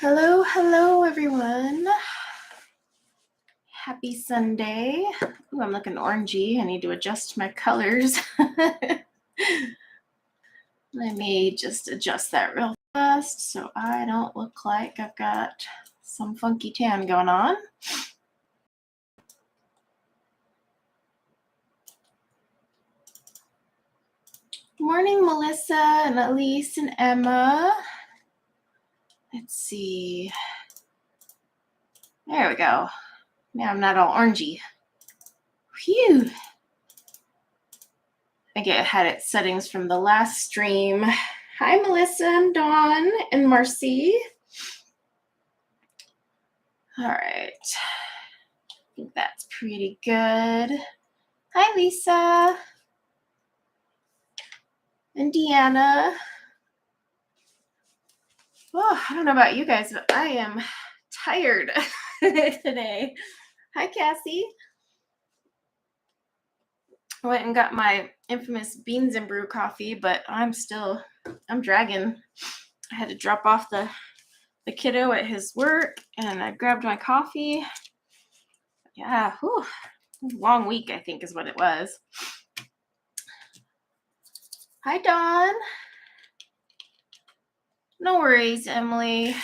Hello, hello, everyone. Happy Sunday. Ooh, I'm looking orangey. I need to adjust my colors. Let me just adjust that real fast so I don't look like I've got some funky tan going on. Morning, Melissa and Elise and Emma. Let's see. There we go. Now I'm not all orangey. Phew. I think it had its settings from the last stream. Hi, Melissa and Dawn and Marcy. All right. I think that's pretty good. Hi, Lisa and Deanna. Oh, I don't know about you guys, but I am tired today. Hi, Cassie. I went and got my infamous beans and brew coffee, but I'm dragging. I had to drop off the kiddo at his work, and I grabbed my coffee. Yeah, whew, long week, I think is what it was. Hi, Dawn. No worries, Emily.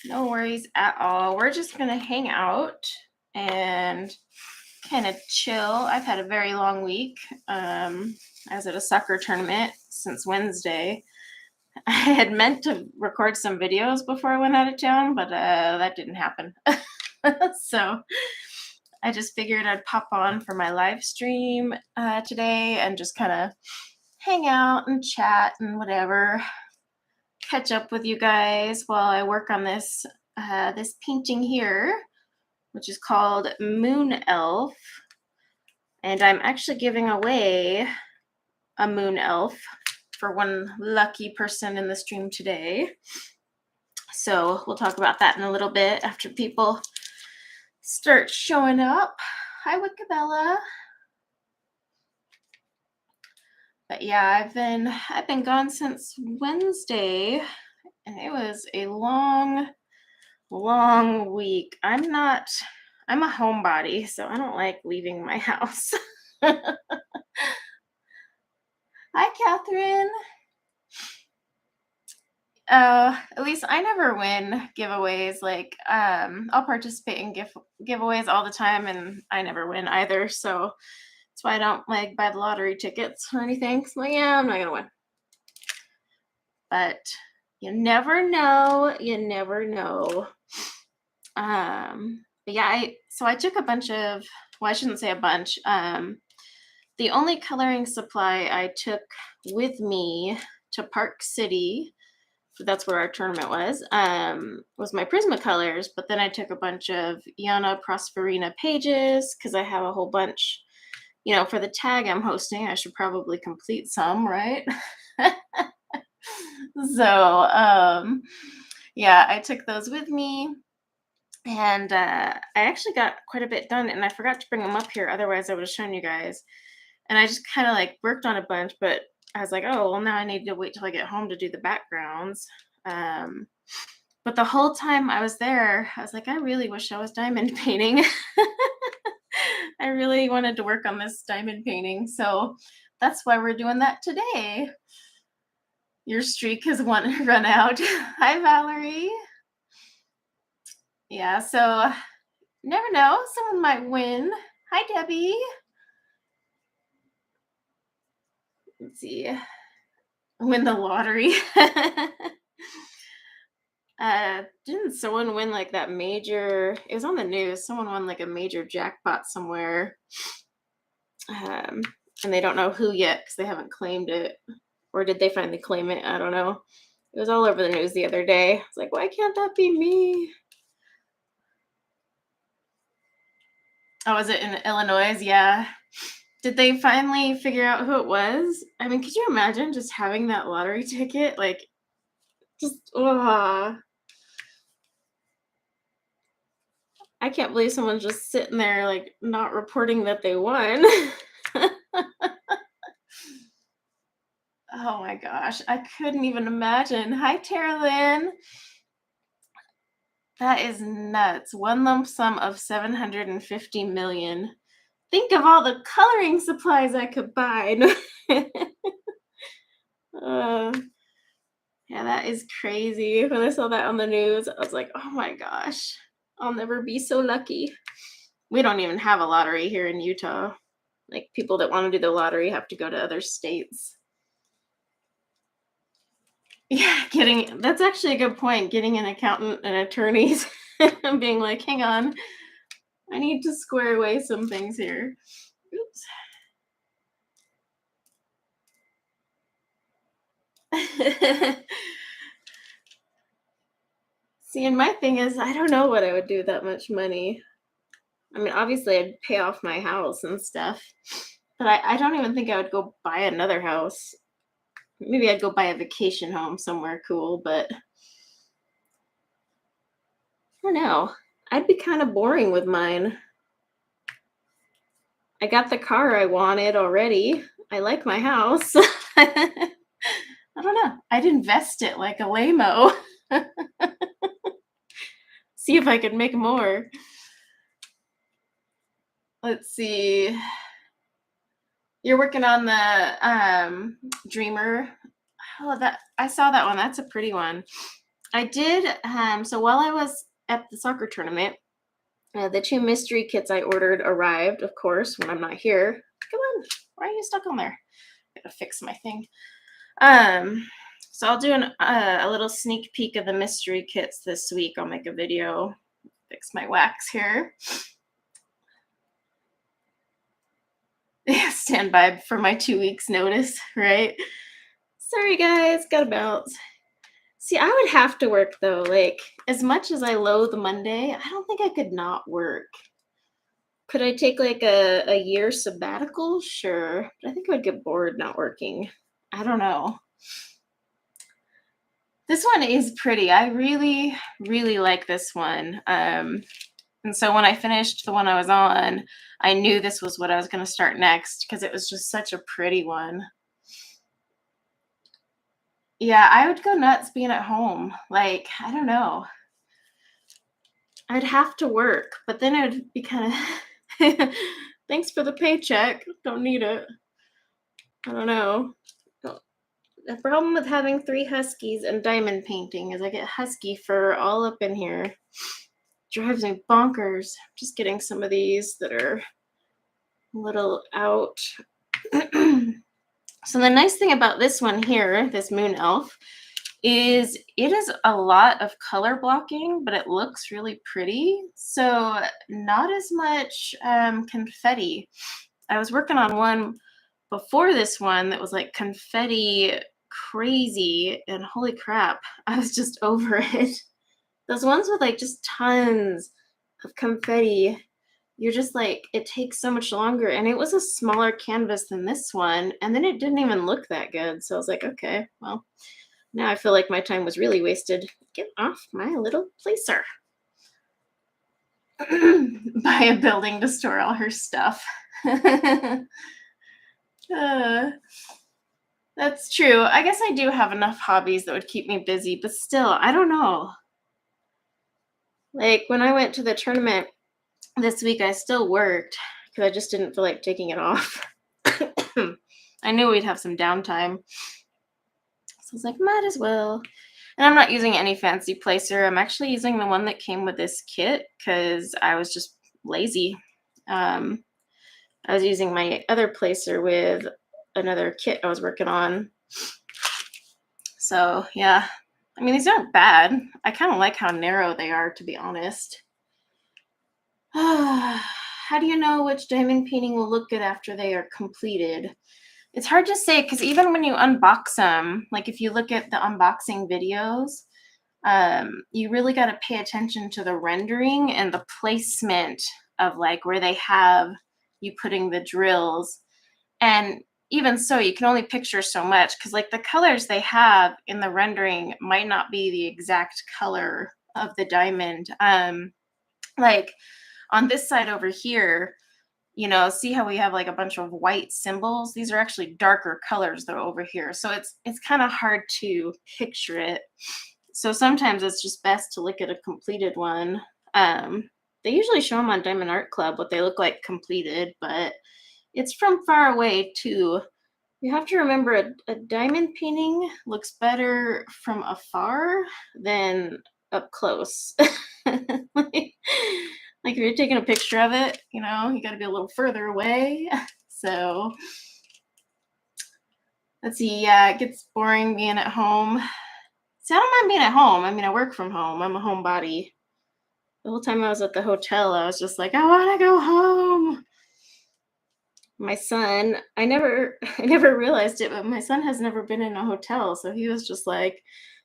No worries at all. We're just going to hang out and kind of chill. I've had a very long week. I was at a soccer tournament since Wednesday. I had meant to record some videos before I went out of town, but that didn't happen. So I just figured I'd pop on for my live stream today and just kind of hang out and chat and whatever. Catch up with you guys while I work on this painting here, which is called Moon Elf. And I'm actually giving away a moon elf for one lucky person in the stream today. So we'll talk about that in a little bit after people start showing up. Hi, Wickabella. But yeah, I've been gone since Wednesday, and it was a long week. I'm a homebody, so I don't like leaving my house. Hi, Catherine. At least I never win giveaways. Like, I'll participate in giveaways all the time, and I never win either. So that's why I don't like buy the lottery tickets or anything. So yeah, I'm not gonna win. But you never know. You never know. But yeah, I took a bunch of. Well, I shouldn't say a bunch. The only coloring supply I took with me to Park City, that's where our tournament was my Prismacolors, but then I took a bunch of Iana Prosperina pages because I have a whole bunch, for the tag I'm hosting. I should probably complete some, right? So, yeah, I took those with me. And I actually got quite a bit done, and I forgot to bring them up here. Otherwise, I would have shown you guys. And I just kind of like worked on a bunch, but I was like, oh, well, now I need to wait till I get home to do the backgrounds. But the whole time I was there, I was like, I really wish I was diamond painting. I really wanted to work on this diamond painting. So that's why we're doing that today. Your streak has run out. Hi, Valerie. Yeah, so never know. Someone might win. Hi, Debbie. Let's see. Win the lottery. Didn't someone win like that major? It was on the news. Someone won like a major jackpot somewhere. And they don't know who yet because they haven't claimed it. Or did they finally claim it? I don't know. It was all over the news the other day. I was like, why can't that be me? Oh, was it in Illinois? Yeah. Did they finally figure out who it was? I mean, could you imagine just having that lottery ticket? Like, just, I can't believe someone's just sitting there, like, not reporting that they won. Oh my gosh, I couldn't even imagine. Hi, Tara Lynn. That is nuts. One lump sum of 750 million. Think of all the coloring supplies I could buy. uh, yeah, that is crazy. When I saw that on the news, I was like, oh my gosh, I'll never be so lucky. We don't even have a lottery here in Utah. Like, people that want to do the lottery have to go to other states. Yeah, that's actually a good point. Getting an accountant and attorneys and being like, hang on, I need to square away some things here. Oops. See, and my thing is, I don't know what I would do with that much money. I mean, obviously, I'd pay off my house and stuff, but I don't even think I would go buy another house. Maybe I'd go buy a vacation home somewhere cool, but I don't know. I'd be kind of boring with mine. I got the car I wanted already. I like my house. I don't know. I'd invest it like a lame-o. See if I could make more. Let's see. You're working on the Dreamer. Oh, that I saw that one. That's a pretty one. I did. So while I was at the soccer tournament, the 2 mystery kits I ordered arrived, of course, when I'm not here. Come on, why are you stuck on there? I gotta fix my thing. So I'll do a little sneak peek of the mystery kits this week. I'll make a video. Fix my wax here. Stand by for my 2 weeks notice, right? Sorry guys, gotta bounce. See, I would have to work though. Like, as much as I loathe Monday, I don't think I could not work. Could I take like a year sabbatical? Sure. But I think I would get bored not working. I don't know. This one is pretty. I really, really like this one. And so when I finished the one I was on, I knew this was what I was going to start next because it was just such a pretty one. Yeah, I would go nuts being at home. Like, I don't know. I'd have to work, but then it would be kind of, thanks for the paycheck. Don't need it. I don't know. The problem with having 3 huskies and diamond painting is I get husky fur all up in here. Drives me bonkers. Just getting some of these that are a little out. So the nice thing about this one here, this moon elf, is it is a lot of color blocking, but it looks really pretty. So not as much confetti. I was working on one before this one that was like confetti crazy, and holy crap, I was just over it. Those ones with like just tons of confetti, you're just like, it takes so much longer. And it was a smaller canvas than this one, and then it didn't even look that good. So I was like, okay, well, now I feel like my time was really wasted. Get off my little placer. Buy a building to store all her stuff. That's true. I guess I do have enough hobbies that would keep me busy, but still, I don't know. Like, when I went to the tournament this week, I still worked because I just didn't feel like taking it off. I knew we'd have some downtime. So I was like, might as well. And I'm not using any fancy placer. I'm actually using the one that came with this kit because I was just lazy. I was using my other placer with another kit I was working on. So yeah, I mean, these aren't bad. I kind of like how narrow they are, to be honest. How do you know which diamond painting will look good after they are completed? It's hard to say because even when you unbox them, like if you look at the unboxing videos, you really got to pay attention to the rendering and the placement of like where they have you putting the drills. And even so, you can only picture so much because like the colors they have in the rendering might not be the exact color of the diamond. Like on this side over here, you know, see how we have like a bunch of white symbols? These are actually darker colors though over here. So it's kind of hard to picture it. So sometimes it's just best to look at a completed one. They usually show them on Diamond Art Club what they look like completed, but it's from far away too. You have to remember a diamond painting looks better from afar than up close. Like if you're taking a picture of it, you know, you got to be a little further away. So let's see. Yeah, it gets boring being at home. See, I don't mind being at home. I mean, I work from home. I'm a homebody. The whole time I was at the hotel, I was just like, I want to go home. My son, I never realized it, but my son has never been in a hotel, so he was just like,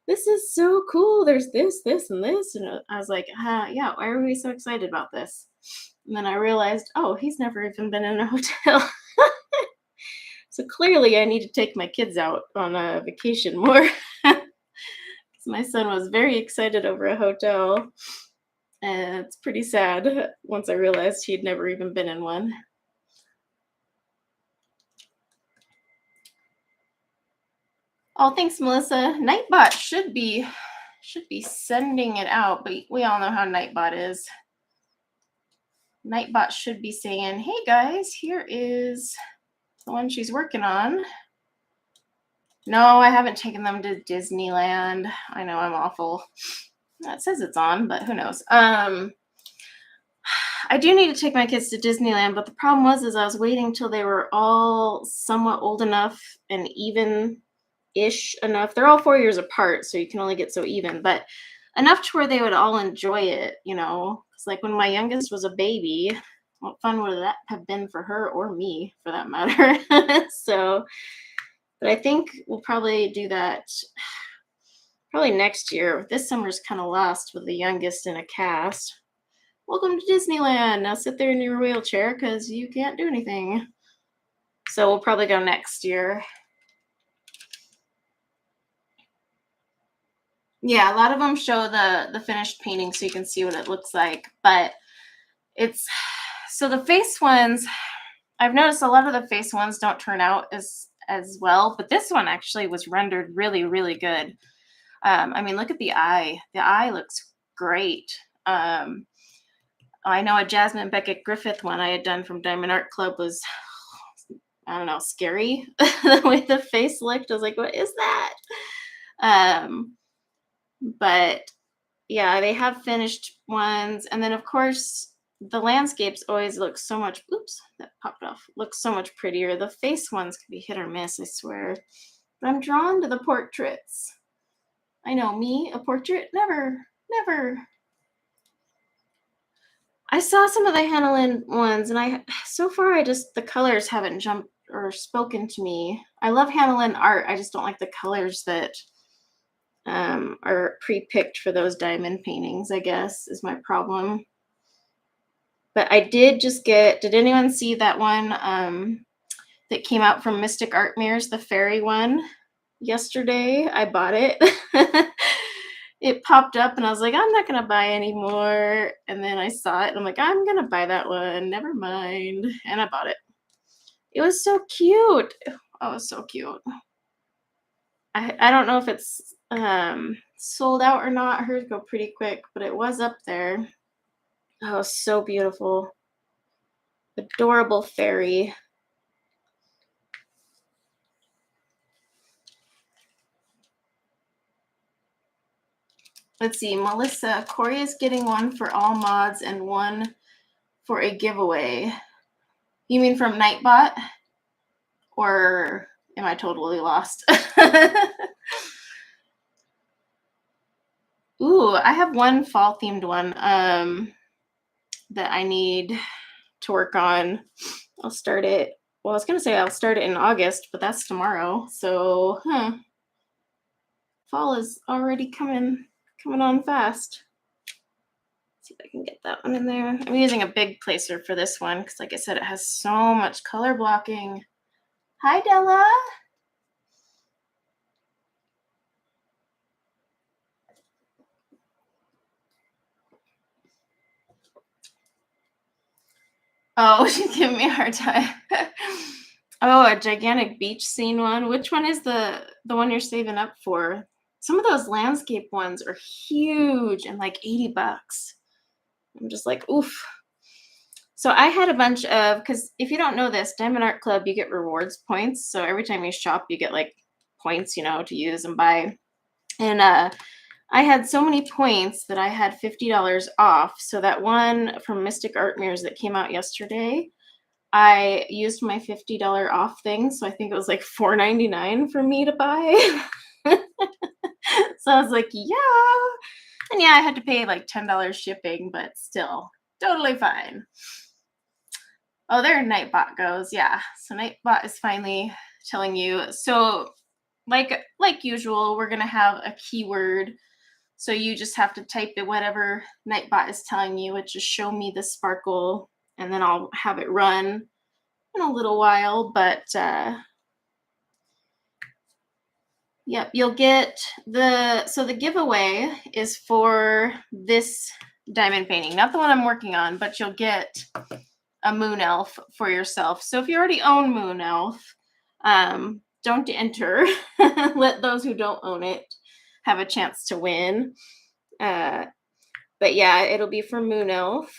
this is so cool. There's this, and this. And I was like, yeah, why are we so excited about this? And then I realized, oh, he's never even been in a hotel. So clearly I need to take my kids out on a vacation more. My son was very excited over a hotel. And it's pretty sad once I realized he'd never even been in one. Oh, thanks, Melissa. Nightbot should be sending it out, but we all know how Nightbot is. Nightbot should be saying, hey guys, here is the one she's working on. No, I haven't taken them to Disneyland. I know I'm awful. It says it's on, but who knows? I do need to take my kids to Disneyland, but the problem was I was waiting till they were all somewhat old enough and even-ish enough. They're all 4 years apart, so you can only get so even, but enough to where they would all enjoy it, you know? It's like when my youngest was a baby, what fun would that have been for her or me, for that matter? So, but I think we'll probably do that probably next year. This summer's kind of lost with the youngest in a cast. Welcome to Disneyland. Now sit there in your wheelchair because you can't do anything. So we'll probably go next year. Yeah, a lot of them show the finished painting so you can see what it looks like. But it's, so the face ones, I've noticed a lot of the face ones don't turn out as well. But this one actually was rendered really, really good. I mean, look at the eye. The eye looks great. I know a Jasmine Beckett Griffith one I had done from Diamond Art Club was, I don't know, scary. The way the face looked, I was like, what is that? But yeah, they have finished ones. And then of course, the landscapes always look so much, oops, that popped off, looks so much prettier. The face ones can be hit or miss, I swear. But I'm drawn to the portraits. I know, me, a portrait, never. I saw some of the Hannah Lynn ones, and so far the colors haven't jumped or spoken to me. I love Hannah Lynn art. I just don't like the colors that are pre-picked for those diamond paintings, I guess, is my problem. But I did just did anyone see that one that came out from Mystic Art Mirrors, the fairy one, yesterday? I bought it. It popped up and I was like, I'm not gonna buy anymore. And then I saw it and I'm like, I'm gonna buy that one, never mind. And I bought it. It was so cute. Oh, it was so cute. I don't know if it's sold out or not. Hers go pretty quick, but it was up there. Oh, so beautiful. Adorable fairy. Let's see, Melissa, Corey is getting one for all mods and one for a giveaway. You mean from Nightbot? Or am I totally lost? Ooh, I have one fall themed one that I need to work on. I'll start it. Well, I was gonna say I'll start it in August, but that's tomorrow. So, fall is already coming on fast. Let's see if I can get that one in there. I'm using a big placer for this one because, like I said, it has so much color blocking. Hi, Della. Oh, she's giving me a hard time. Oh, a gigantic beach scene one. Which one is the one you're saving up for? some of those landscape ones are huge and like $80. I'm just like, oof. So I had a bunch of, because if you don't know this, Diamond Art Club, you get rewards points. So every time you shop, you get like points, to use and buy. And I had so many points that I had $50 off. So that one from Mystic Art Mirrors that came out yesterday, I used my $50 off thing. So I think it was like $4.99 for me to buy. So I was like, yeah. And yeah, I had to pay like $10 shipping, but still totally fine. Oh, there Nightbot goes. Yeah. So Nightbot is finally telling you. So like usual, we're going to have a keyword. So you just have to type in whatever Nightbot is telling you, which is show me the sparkle, and then I'll have it run in a little while. But yep, you'll get so the giveaway is for this diamond painting, not the one I'm working on, but you'll get a moon elf for yourself. So if you already own moon elf, don't enter. Let those who don't own it have a chance to win. But yeah, it'll be for moon elf,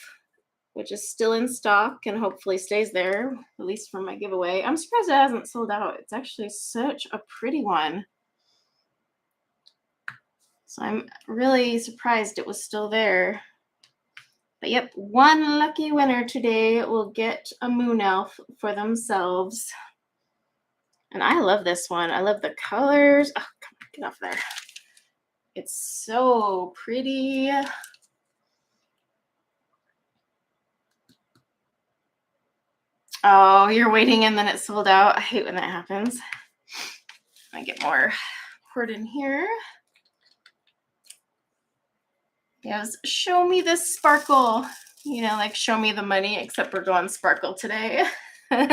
which is still in stock and hopefully stays there, at least for my giveaway. I'm surprised it hasn't sold out. It's actually such a pretty one. So I'm really surprised it was still there. But yep, one lucky winner today will get a moon elf for themselves. And I love this one. I love the colors. Oh, come on, get off there. It's so pretty. Oh, you're waiting and then it sold out. I hate when that happens. I get more poured in here. Yes, show me this sparkle. Like show me the money, except we're going sparkle today. Show me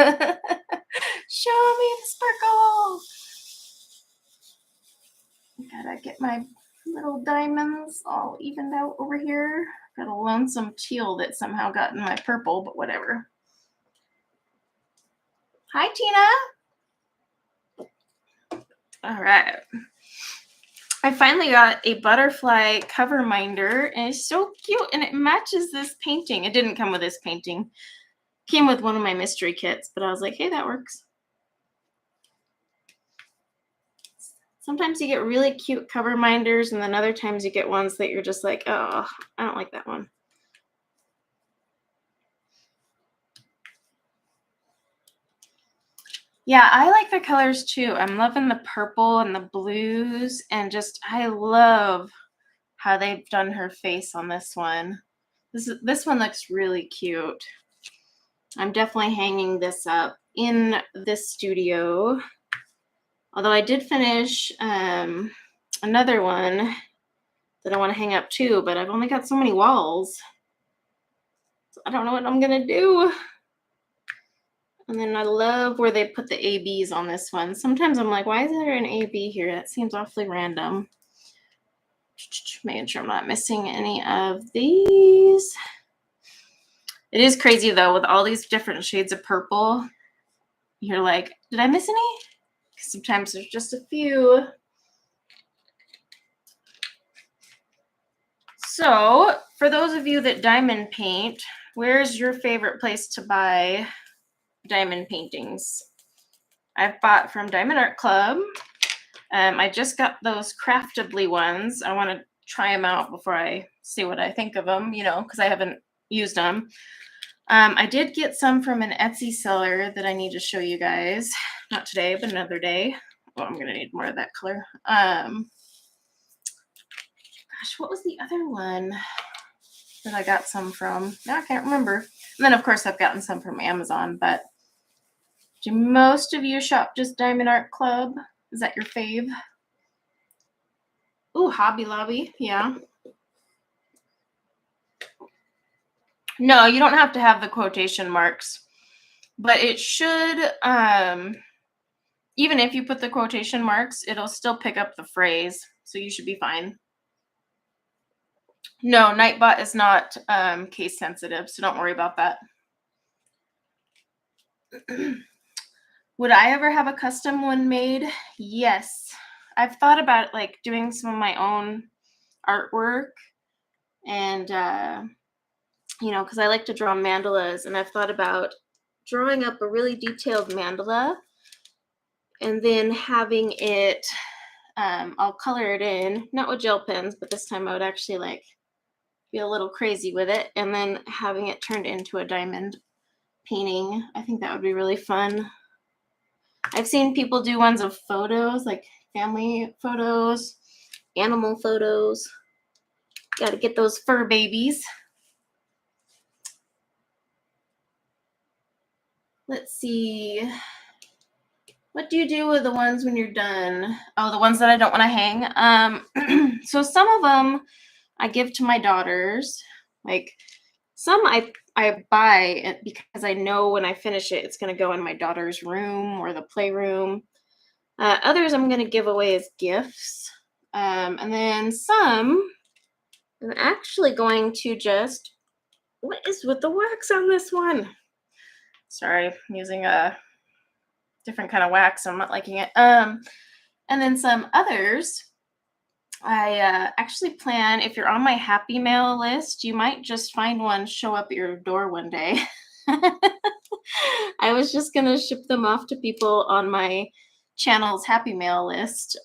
the sparkle. Gotta get my little diamonds all evened out over here. Got a lonesome teal that somehow got in my purple, but whatever. Hi, Tina. All right. I finally got a butterfly cover minder, and it's so cute, and it matches this painting. It didn't come with this painting. It came with one of my mystery kits, but I was like, hey, that works. Sometimes you get really cute cover minders, and then other times you get ones that you're just like, oh, I don't like that one. Yeah, I like the colors too. I'm loving the purple and the blues, and just I love how they've done her face on this one. This one looks really cute. I'm definitely hanging this up in this studio. Although I did finish another one that I want to hang up too, but I've only got so many walls. So I don't know what I'm going to do. And then I love where they put the ABs on this one. Sometimes I'm like, why is there an AB here? That seems awfully random. Making sure I'm not missing any of these. It is crazy though, with all these different shades of purple. You're like, did I miss any? Because sometimes there's just a few. So for those of you that diamond paint, where's your favorite place to buy diamond paintings? I've bought from Diamond Art Club. I just got those Craftably ones. I want to try them out before I see what I think of them, because I haven't used them. I did get some from an Etsy seller that I need to show you guys. Not today, but another day. Oh, I'm going to need more of that color. Gosh, what was the other one that I got some from? Now I can't remember. And then, of course, I've gotten some from Amazon, but do most of you shop just Diamond Art Club? Is that your fave? Ooh, Hobby Lobby, yeah. No, you don't have to have the quotation marks, but it should, even if you put the quotation marks, it'll still pick up the phrase, so you should be fine. No, Nightbot is not case sensitive, so don't worry about that. Would I ever have a custom one made? Yes. I've thought about like doing some of my own artwork and, you know, because I like to draw mandalas, and I've thought about drawing up a really detailed mandala and then having it, I'll color it in, not with gel pens, but this time I would actually like be a little crazy with it, and then having it turned into a diamond painting. I think that would be really fun. I've seen people do ones of photos, like family photos, animal photos. Got to get those fur babies. Let's see. What do you do with the ones when you're done? Oh, the ones that I don't want to hang. So some of them I give to my daughters. Like some I buy because I know when I finish it, it's going to go in my daughter's room or the playroom. Others I'm going to give away as gifts. And then some I'm actually going to just, what is with the wax on this one? Sorry, I'm using a different kind of wax. I'm not liking it. And then some others, I actually plan, if you're on my happy mail list, you might just find one show up at your door one day. I was just going to ship them off to people on my channel's happy mail list.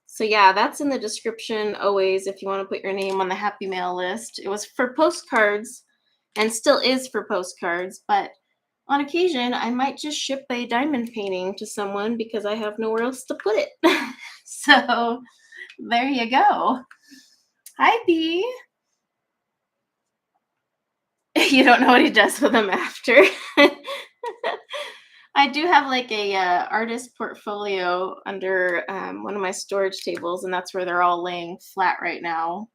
So yeah, that's in the description always if you want to put your name on the happy mail list. It was for postcards and still is for postcards, but on occasion, I might just ship a diamond painting to someone because I have nowhere else to put it. So there you go. Hi, Bee. You don't know what he does with them after. I do have like a artist portfolio under one of my storage tables, and that's where they're all laying flat right now.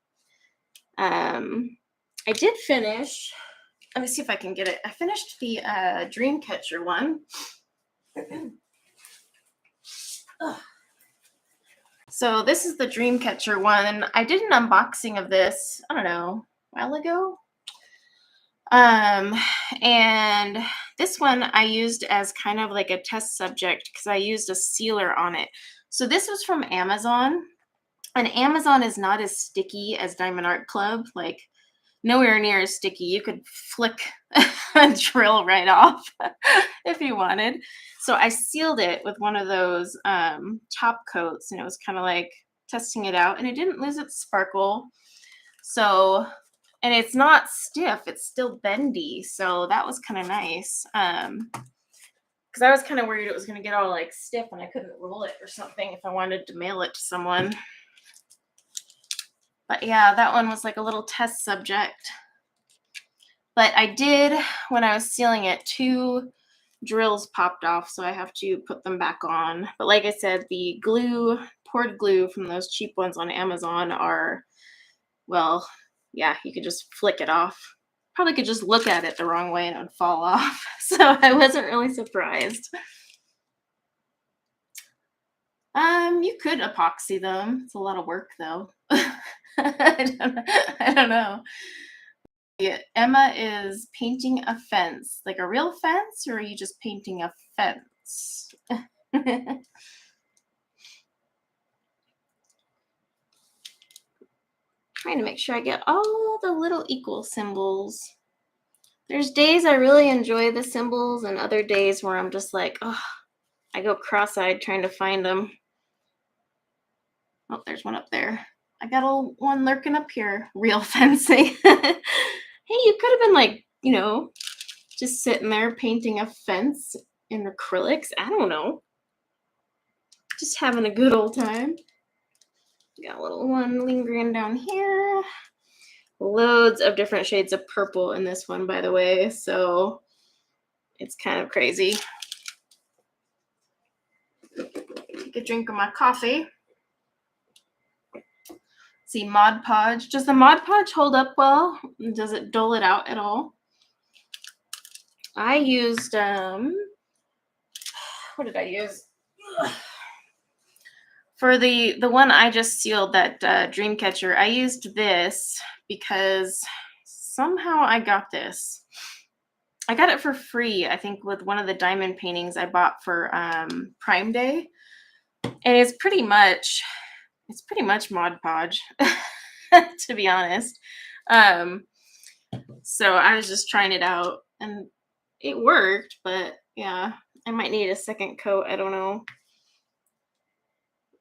I did finish. Let me see if I can get it. I finished the Dreamcatcher one. So this is the Dreamcatcher one. I did an unboxing of this, I don't know, a while ago. And this one I used as kind of like a test subject because I used a sealer on it. So this was from Amazon, and Amazon is not as sticky as Diamond Art Club, like nowhere near as sticky. You could flick a drill right off if you wanted. So I sealed it with one of those top coats, and it was kind of like testing it out, and it didn't lose its sparkle. So, and it's not stiff, it's still bendy. So that was kind of nice. Because I was kind of worried it was going to get all like stiff and I couldn't roll it or something if I wanted to mail it to someone. But yeah, that one was like a little test subject. But I did, when I was sealing it, 2 drills popped off, so I have to put them back on. But like I said, the glue, poured glue from those cheap ones on Amazon are, well, yeah, you could just flick it off. Probably could just look at it the wrong way and it would fall off. So I wasn't really surprised. You could epoxy them. It's a lot of work though. I don't know. Yeah, Emma is painting a fence. Like a real fence, or are you just painting a fence? Trying to make sure I get all the little equal symbols. There's days I really enjoy the symbols and other days where I'm just like, oh, I go cross-eyed trying to find them. Oh, there's one up there. I got one lurking up here. Real fencing. Hey, you could have been like, you know, just sitting there painting a fence in acrylics. I don't know. Just having a good old time. Got a little one lingering down here. Loads of different shades of purple in this one, by the way. So it's kind of crazy. Take a drink of my coffee. See, Mod Podge. Does the Mod Podge hold up well? Does it dull it out at all? I used, what did I use? For the one I just sealed, that Dreamcatcher, I used this because somehow I got this. I got it for free, I think, with one of the diamond paintings I bought for Prime Day. And it's pretty much Mod Podge, to be honest. Um, so I was just trying it out and it worked, but yeah, I might need a second coat. I don't know.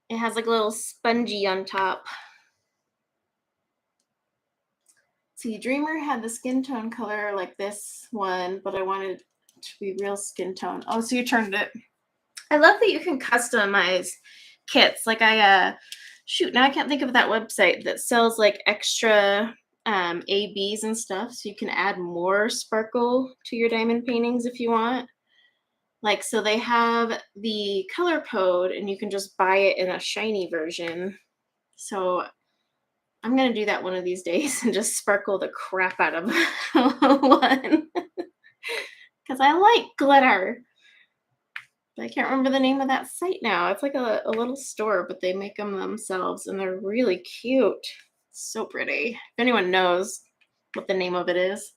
It has like a little spongy on top. See, Dreamer had the skin tone color like this one, but I wanted it to be real skin tone. Oh, so you turned it. I love that you can customize kits. Like shoot, now I can't think of that website that sells like extra ABs and stuff, so you can add more sparkle to your diamond paintings if you want. Like, so they have the color code and you can just buy it in a shiny version. So I'm going to do that one of these days and just sparkle the crap out of one. Because I like glitter. I can't remember the name of that site now. It's like a little store, but they make them themselves and they're really cute. So pretty. If anyone knows what the name of it is.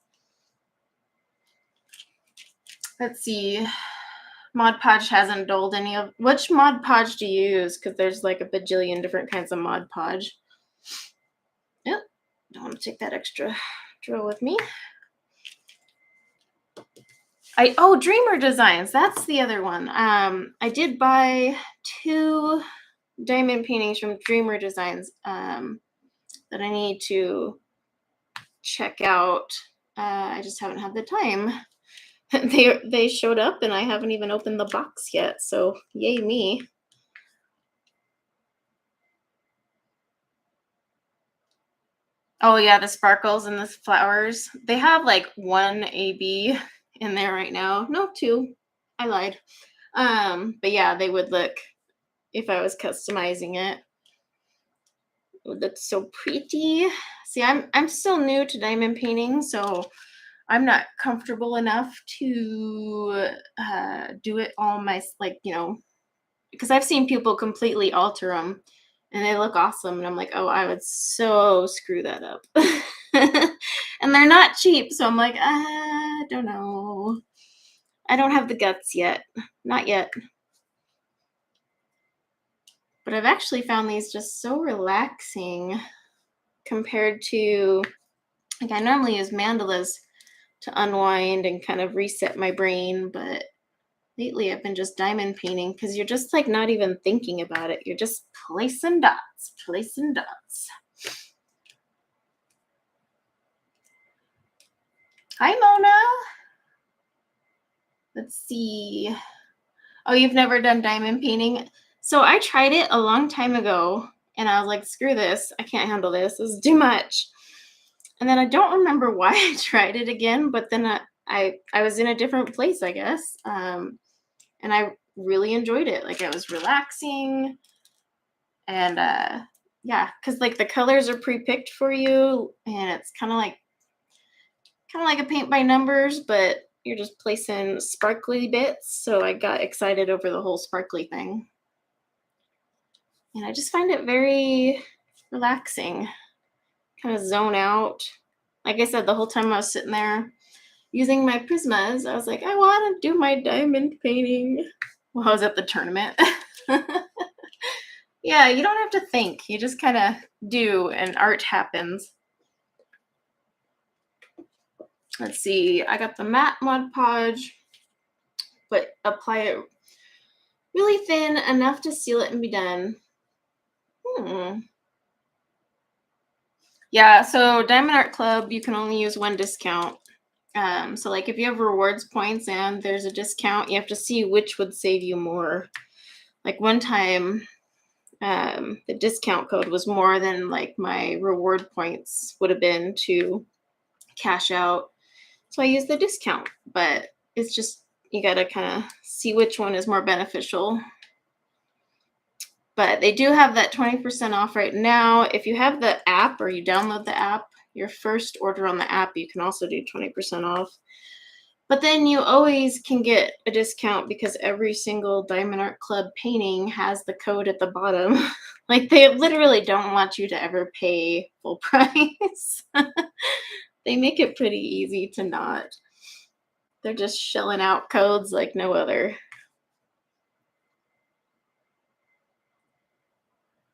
Let's see. Mod Podge hasn't doled any of. Which Mod Podge do you use? Because there's like a bajillion different kinds of Mod Podge. Yep. Don't want to take that extra drill with me. Dreamer Designs. That's the other one. I did buy 2 diamond paintings from Dreamer Designs that I need to check out. I just haven't had the time. They showed up and I haven't even opened the box yet, so yay me. Oh yeah, the sparkles and the flowers. They have like 1 AB in there right now. No, 2. I lied. But yeah, they would look, if I was customizing it, would look so pretty. See, I'm still new to diamond painting, so I'm not comfortable enough to do it all because I've seen people completely alter them and they look awesome, and I'm like, oh, I would so screw that up. And they're not cheap, so I'm like, I don't know. I don't have the guts yet. Not yet. But I've actually found these just so relaxing compared to, like, I normally use mandalas to unwind and kind of reset my brain, but lately I've been just diamond painting because you're just like not even thinking about it. You're just placing dots, placing dots. Hi, Mona. Let's see. Oh, you've never done diamond painting? So I tried it a long time ago and I was like, screw this. I can't handle this. This is too much. And then I don't remember why I tried it again, but then I was in a different place, I guess. And I really enjoyed it. Like, it was relaxing. And yeah, because like the colors are pre-picked for you and it's kind of like a paint by numbers, but you're just placing sparkly bits. So I got excited over the whole sparkly thing. And I just find it very relaxing. Kind of zone out. Like I said, the whole time I was sitting there using my Prismas, I was like, I want to do my diamond painting while I was at the tournament. Yeah, you don't have to think. You just kind of do, and art happens. Let's see. I got the matte Mod Podge, but apply it really thin, enough to seal it and be done. Yeah, so Diamond Art Club, you can only use 1 discount. So like if you have rewards points and there's a discount, you have to see which would save you more. Like one time, the discount code was more than like my reward points would have been to cash out. So I used the discount, but it's just, you got to kind of see which one is more beneficial. But they do have that 20% off right now. If you have the app or you download the app, your first order on the app, you can also do 20% off. But then you always can get a discount because every single Diamond Art Club painting has the code at the bottom. Like, they literally don't want you to ever pay full price. They make it pretty easy to not. They're just shelling out codes like no other.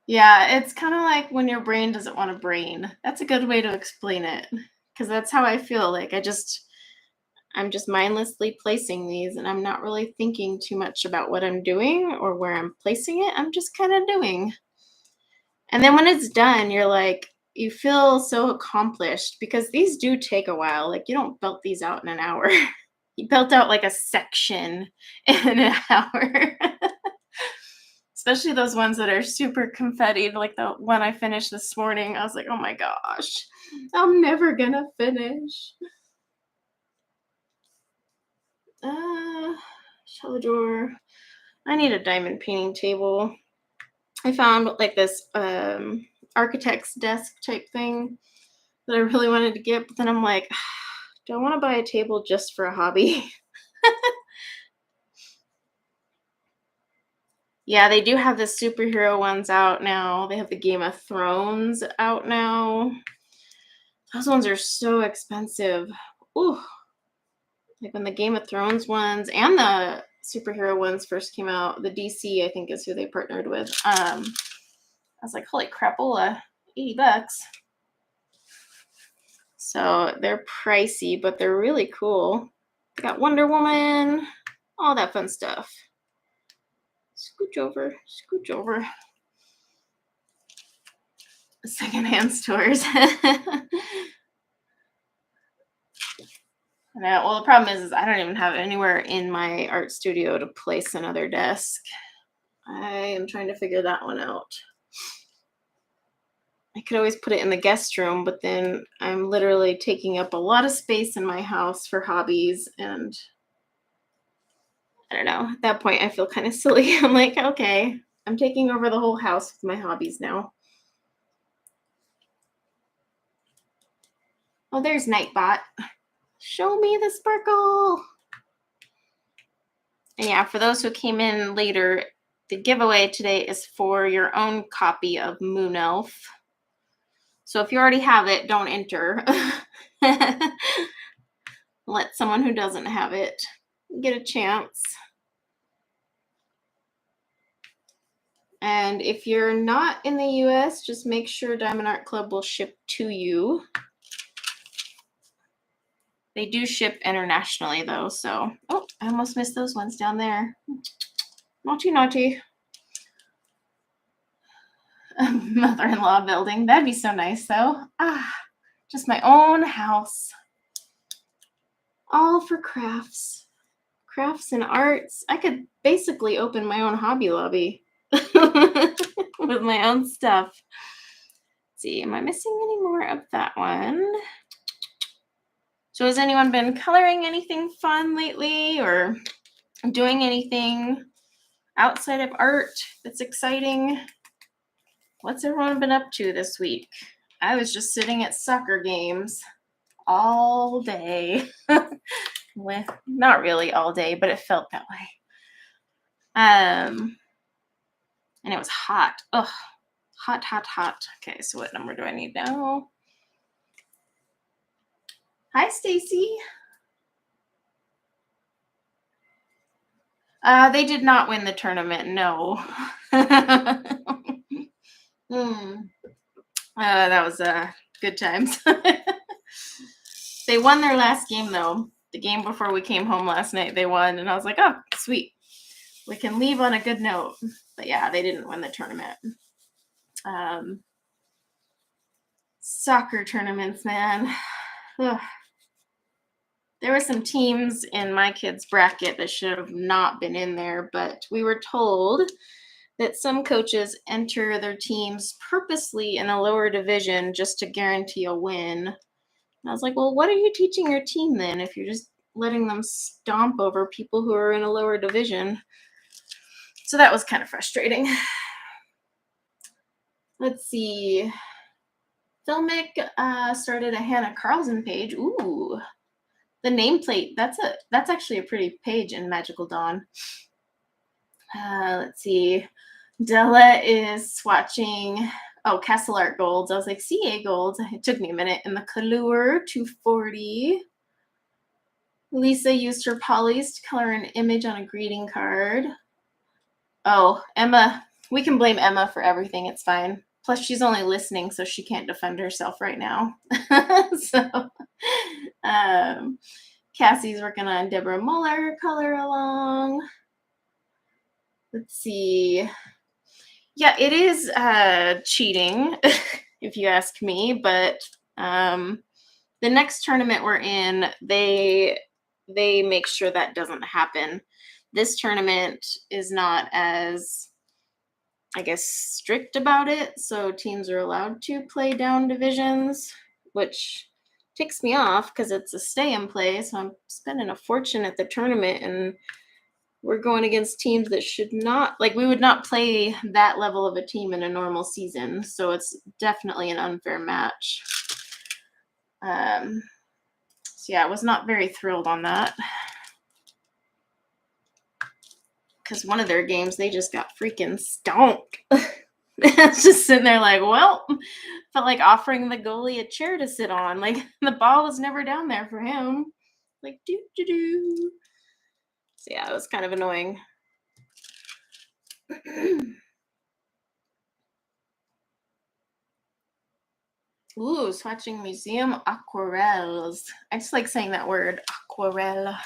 Yeah, it's kind of like when your brain doesn't want a brain. That's a good way to explain it. Because that's how I feel. Like I'm just mindlessly placing these and I'm not really thinking too much about what I'm doing or where I'm placing it. I'm just kind of doing. And then when it's done, you're like, you feel so accomplished because these do take a while. Like you don't belt these out in an hour. You built out like a section in an hour. Especially those ones that are super confetti, like the one I finished this morning. I was like, oh my gosh, I'm never gonna finish. Shallow drawer. I need a diamond painting table. I found like this architect's desk type thing that I really wanted to get, but then I'm like, do I want to buy a table just for a hobby? Yeah, they do have the superhero ones out now. They have the Game of Thrones out now. Those ones are so expensive. Ooh, like when the Game of Thrones ones and the superhero ones first came out, the DC I think is who they partnered with. I was like, holy crapola, $80. So they're pricey, but they're really cool. They got Wonder Woman, all that fun stuff. Scooch over, scooch over. Secondhand stores. No, well, the problem is I don't even have anywhere in my art studio to place another desk. I am trying to figure that one out. I could always put it in the guest room, but then I'm literally taking up a lot of space in my house for hobbies, and I don't know. At that point, I feel kind of silly. I'm like, okay, I'm taking over the whole house with my hobbies now. Oh, there's Nightbot. Show me the sparkle. And yeah, for those who came in later, the giveaway today is for your own copy of Moon Elf. So if you already have it, don't enter. Let someone who doesn't have it get a chance. And if you're not in the US, just make sure Diamond Art Club will ship to you. They do ship internationally though, so. Oh, I almost missed those ones down there. Naughty, naughty. Mother-in-law building. That'd be so nice though. Just my own house. All for crafts. Crafts and arts. I could basically open my own Hobby Lobby with my own stuff. Let's see, am I missing any more of that one? So has anyone been coloring anything fun lately or doing anything outside of art that's exciting? What's everyone been up to this week? I was just sitting at soccer games all day. Well, not really all day, but it felt that way. And it was hot. Ugh, hot, hot, hot. Okay, so what number do I need now? Hi, Stacy. They did not win the tournament, no. That was good times. They won their last game, though. The game before we came home last night, they won, and I was like, oh, sweet. We can leave on a good note. But yeah, they didn't win the tournament. Soccer tournaments, man. Ugh. There were some teams in my kids' bracket that should have not been in there, but we were told that some coaches enter their teams purposely in a lower division just to guarantee a win. And I was like, well, what are you teaching your team then if you're just letting them stomp over people who are in a lower division? So that was kind of frustrating. Let's see. Filmic started a Hannah Carlson page. Ooh, the nameplate. That's actually a pretty page in Magical Dawn. Let's see. Della is swatching. Oh, Castle Art Golds. I was like, CA Golds. It took me a minute. And the Kalur 240. Lisa used her polys to color an image on a greeting card. Oh, Emma We can blame Emma for everything. It's fine. Plus, she's only listening, so she can't defend herself right now. So, Cassie's working on Deborah Muller color along. Let's see. Yeah, it is cheating, if you ask me. But the next tournament we're in, they make sure that doesn't happen. This tournament is not as, I guess, strict about it, so teams are allowed to play down divisions, which ticks me off because it's a stay and play, so I'm spending a fortune at the tournament, and we're going against teams that should not, like, we would not play that level of a team in a normal season, so it's definitely an unfair match. So yeah, I was not very thrilled on that. Because one of their games, they just got freaking stomped. It's just sitting there like, well, felt like offering the goalie a chair to sit on. Like, the ball was never down there for him. Like, do. So yeah, it was kind of annoying. Ooh, swatching museum aquarelles. I just like saying that word, aquarelle.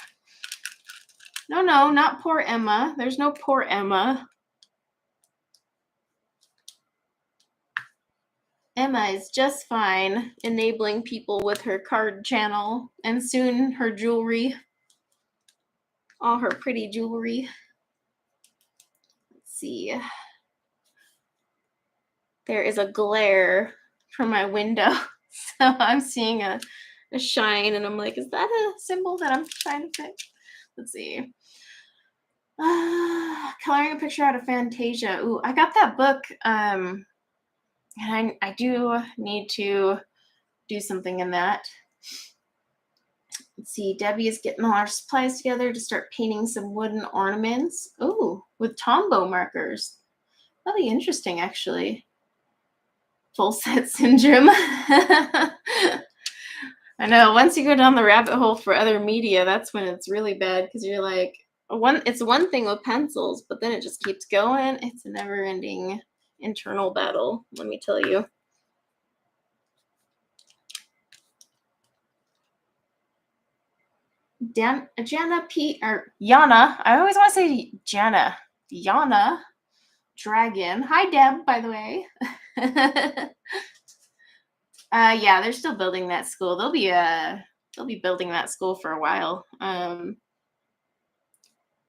No, not poor Emma. There's no poor Emma. Emma is just fine enabling people with her card channel and soon her jewelry. All her pretty jewelry. Let's see. There is a glare from my window. So I'm seeing a shine and I'm like, is that a symbol that I'm trying to fix? Let's see. Coloring a picture out of Fantasia. Ooh, I got that book. And I do need to do something in that. Let's see, Debbie is getting all our supplies together to start painting some wooden ornaments. Ooh, with Tombow markers. That'll be interesting, actually. Full set syndrome. I know, once you go down the rabbit hole for other media, that's when it's really bad, because you're like, it's one thing with pencils, but then it just keeps going. It's a never-ending internal battle, let me tell you. Yana. I always want to say Jana. Yana Dragon. Hi, Deb, by the way. Yeah, they're still building that school. They'll be building that school for a while.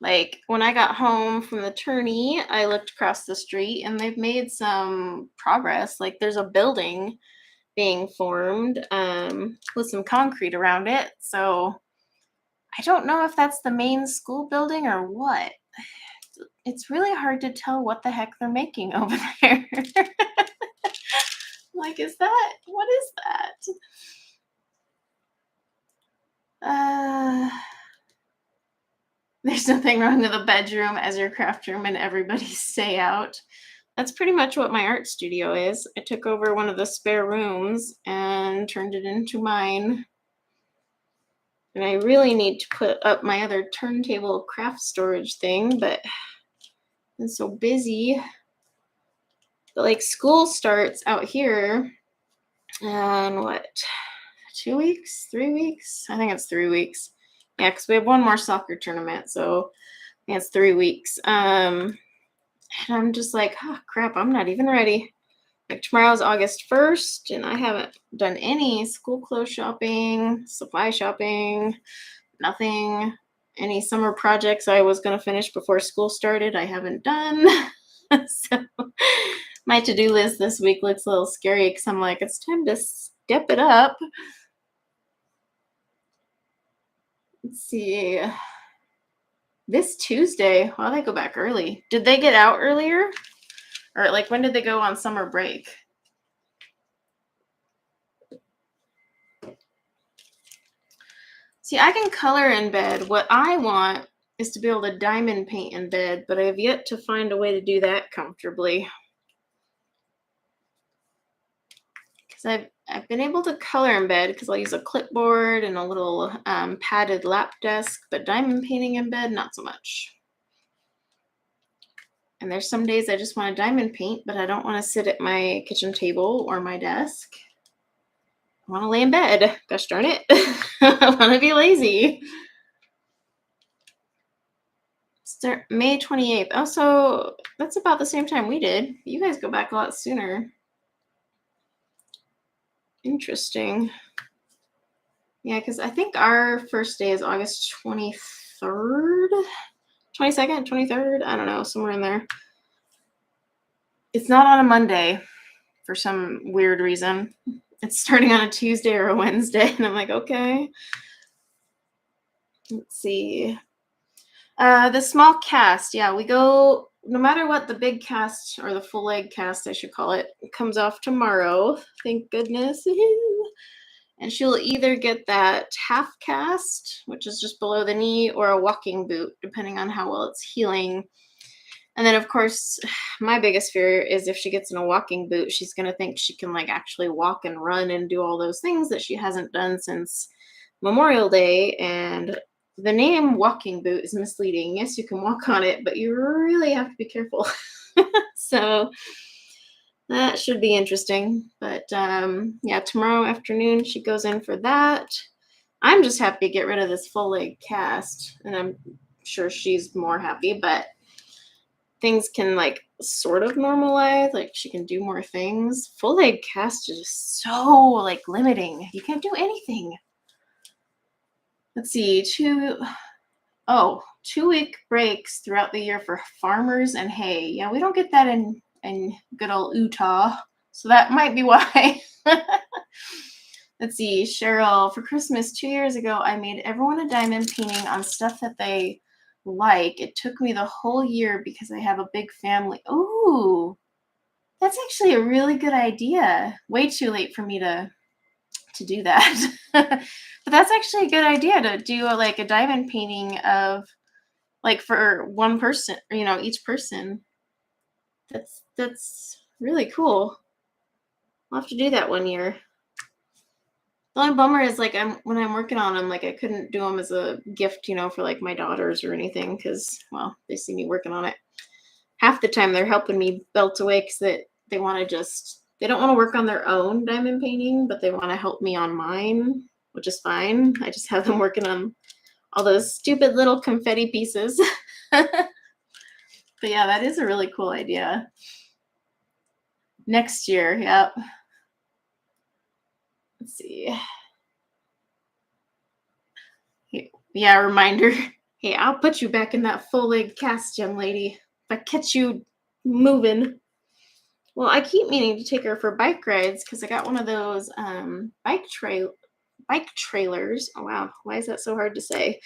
Like, when I got home from the tourney, I looked across the street and they've made some progress. Like, there's a building being formed with some concrete around it. So I don't know if that's the main school building or what. It's really hard to tell what the heck they're making over there. Like, what is that? There's nothing wrong with a bedroom as your craft room and everybody stay out. That's pretty much what my art studio is. I took over one of the spare rooms and turned it into mine. And I really need to put up my other turntable craft storage thing, but I'm so busy. But like, school starts out here in what, 2 weeks, 3 weeks? I think it's 3 weeks. Yeah, because we have one more soccer tournament, so I think it's 3 weeks. And I'm just like, oh crap, I'm not even ready. Like, tomorrow's August 1st, and I haven't done any school clothes shopping, supply shopping, nothing. Any summer projects I was going to finish before school started, I haven't done. So my to-do list this week looks a little scary because I'm like, it's time to step it up. Let's see. This Tuesday, well, they go back early. Did they get out earlier? Or like, when did they go on summer break? See, I can color in bed. What I want is to be able to diamond paint in bed, but I have yet to find a way to do that comfortably. Because I've been able to color in bed because I'll use a clipboard and a little padded lap desk, but diamond painting in bed, not so much. And there's some days I just want to diamond paint, but I don't want to sit at my kitchen table or my desk. I want to lay in bed. Gosh darn it. I want to be lazy. Start May 28th. Oh, so that's about the same time we did. You guys go back a lot sooner. Interesting. Yeah, because I think our first day is August 23rd, 22nd, 23rd. I don't know, somewhere in there. It's not on a Monday for some weird reason. It's starting on a Tuesday or a Wednesday, and I'm like, okay. Let's see. The small cast, yeah, we go, no matter what, the big cast, or the full leg cast, I should call it, comes off tomorrow. Thank goodness. And she'll either get that half cast, which is just below the knee, or a walking boot, depending on how well it's healing. And then, of course, my biggest fear is if she gets in a walking boot, she's going to think she can like actually walk and run and do all those things that she hasn't done since Memorial Day. And the name walking boot is misleading. Yes, you can walk on it, but you really have to be careful. So that should be interesting. But yeah, tomorrow afternoon she goes in for that. I'm just happy to get rid of this full leg cast, and I'm sure she's more happy, but things can like sort of normalize, like she can do more things. Full leg cast is just so like limiting. You can't do anything. Let's see, 2-week breaks throughout the year for farmers and hay. Yeah, we don't get that in good old Utah, so that might be why. Let's see, Cheryl, for Christmas 2 years ago, I made everyone a diamond painting on stuff that they like. It took me the whole year because I have a big family. Ooh, that's actually a really good idea. Way too late for me to do that. But that's actually a good idea to do like a diamond painting of like for one person, you know, each person. That's really cool. I'll have to do that one year. The only bummer is like when I'm working on them, like I couldn't do them as a gift, you know, for like my daughters or anything, because well, they see me working on it. Half the time they're helping me belt away because they want to they don't want to work on their own diamond painting, but they want to help me on mine, which is fine. I just have them working on all those stupid little confetti pieces. But yeah, that is a really cool idea. Next year, yep. Let's see. Yeah, reminder. Hey, I'll put you back in that full leg cast, young lady. If I catch you moving. Well, I keep meaning to take her for bike rides because I got one of those bike trailers. Oh wow, why is that so hard to say?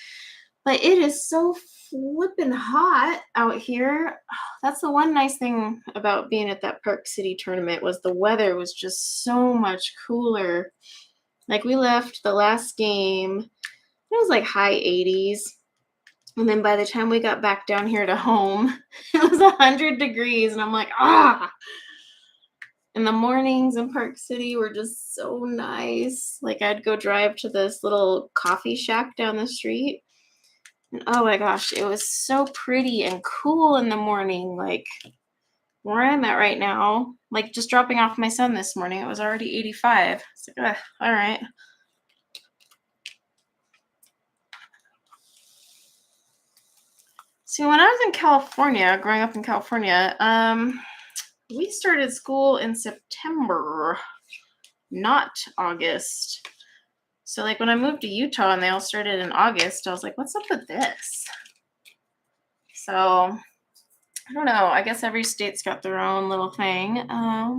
But it is so flippin' hot out here. That's the one nice thing about being at that Park City tournament was the weather was just so much cooler. Like we left the last game, it was like high 80s. And then by the time we got back down here to home, it was 100 degrees. And I'm like, ah. And the mornings in Park City were just so nice. Like I'd go drive to this little coffee shack down the street. And oh my gosh, it was so pretty and cool in the morning. Like where I'm at right now, like just dropping off my son this morning, it was already 85. It's like, all right. See, when I was in California, growing up in California, we started school in September, not August. So like when I moved to Utah and they all started in August, I was like, what's up with this? So I don't know. I guess every state's got their own little thing. I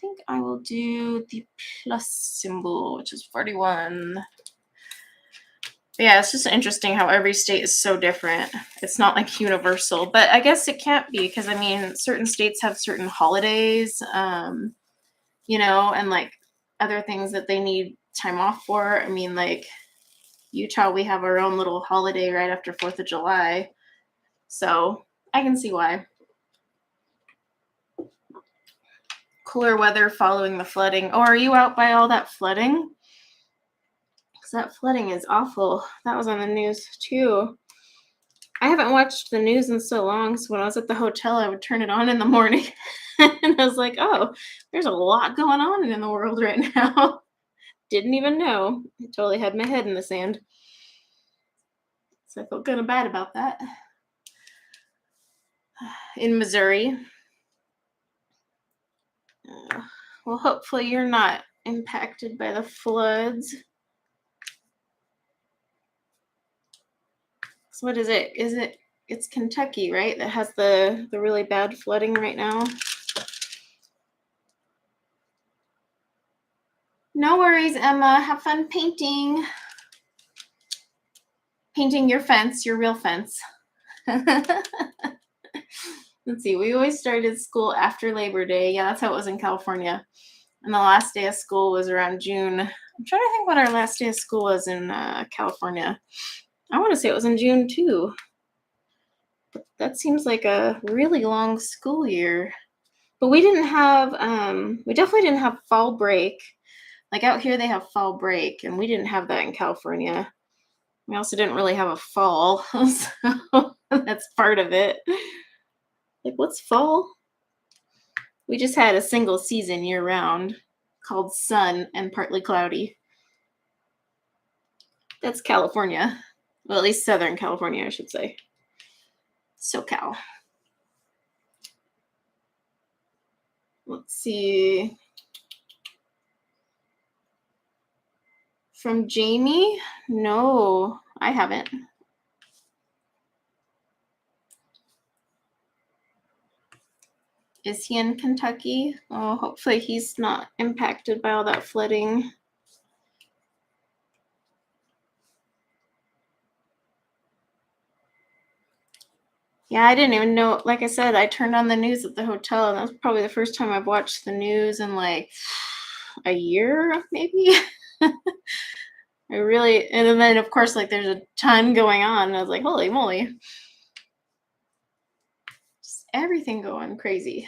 think I will do the plus symbol, which is 41. But yeah, it's just interesting how every state is so different. It's not like universal, but I guess it can't be because I mean, certain states have certain holidays, you know, and like other things that they need time off for. I mean, like Utah, we have our own little holiday right after 4th of July. So I can see why. Cooler weather following the flooding. Oh, are you out by all that flooding? Because that flooding is awful. That was on the news too. I haven't watched the news in so long, so when I was at the hotel, I would turn it on in the morning, and I was like, "Oh, there's a lot going on in the world right now." Didn't even know. I totally had my head in the sand. So I felt kind of bad about that. In Missouri. Well, hopefully you're not impacted by the floods. So what is it? It's Kentucky, right? That has the really bad flooding right now. No worries, Emma. Have fun painting. Painting your fence, your real fence. Let's see. We always started school after Labor Day. Yeah, that's how it was in California. And the last day of school was around June. I'm trying to think what our last day of school was in California. I want to say it was in June too. But that seems like a really long school year. But we didn't have, we definitely didn't have fall break. Like out here, they have fall break, and we didn't have that in California. We also didn't really have a fall, so that's part of it. Like, what's fall? We just had a single season year round called sun and partly cloudy. That's California. Well, at least Southern California, I should say. SoCal. Let's see. From Jamie? No, I haven't. Is he in Kentucky? Oh, hopefully he's not impacted by all that flooding. Yeah, I didn't even know. Like I said, I turned on the news at the hotel, and that was probably the first time I've watched the news in like a year, maybe. I really, and then of course, like there's a ton going on. And I was like, holy moly. Just everything going crazy.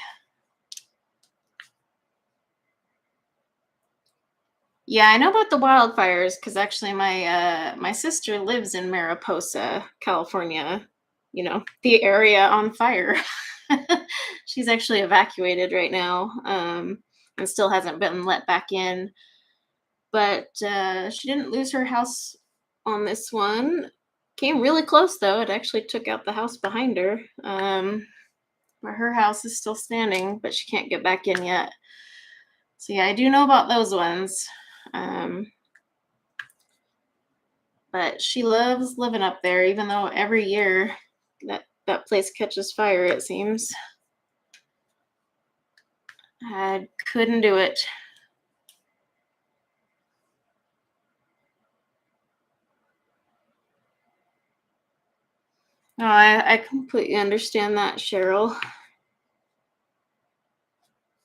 Yeah, I know about the wildfires because actually my sister lives in Mariposa, California. You know, the area on fire. She's actually evacuated right now, and still hasn't been let back in. But she didn't lose her house on this one. Came really close though. It actually took out the house behind her. Where her house is still standing, but she can't get back in yet. So yeah, I do know about those ones. But she loves living up there, even though every year that place catches fire, it seems. I couldn't do it. No, I completely understand that, Cheryl.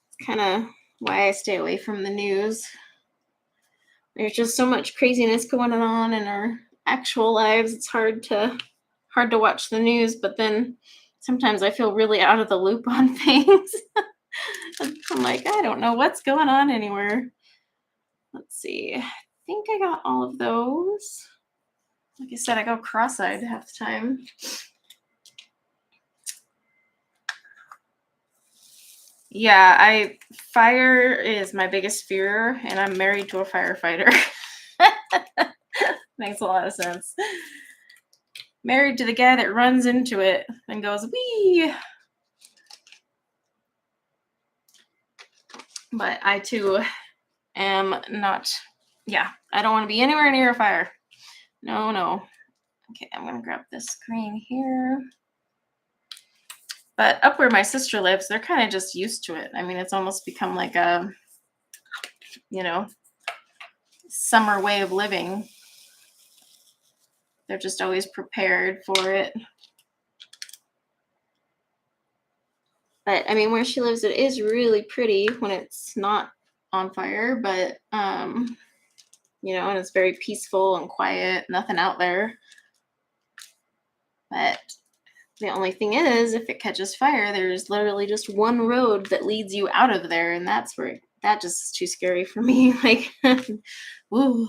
It's kind of why I stay away from the news. There's just so much craziness going on in our actual lives. It's hard to watch the news, but then sometimes I feel really out of the loop on things. I'm like, I don't know what's going on anywhere. Let's see. I think I got all of those. Like I said, I go cross-eyed half the time. Yeah, fire is my biggest fear, and I'm married to a firefighter. Makes a lot of sense. Married to the guy that runs into it and goes, wee. But I too am not, yeah, I don't want to be anywhere near a fire. No. Okay, I'm going to grab this screen here. But up where my sister lives, they're kind of just used to it. I mean, it's almost become like a, summer way of living. They're just always prepared for it. But I mean, where she lives, it is really pretty when it's not on fire, but, and it's very peaceful and quiet, nothing out there. But the only thing is, if it catches fire, there's literally just one road that leads you out of there, and that just is too scary for me. Like, ooh.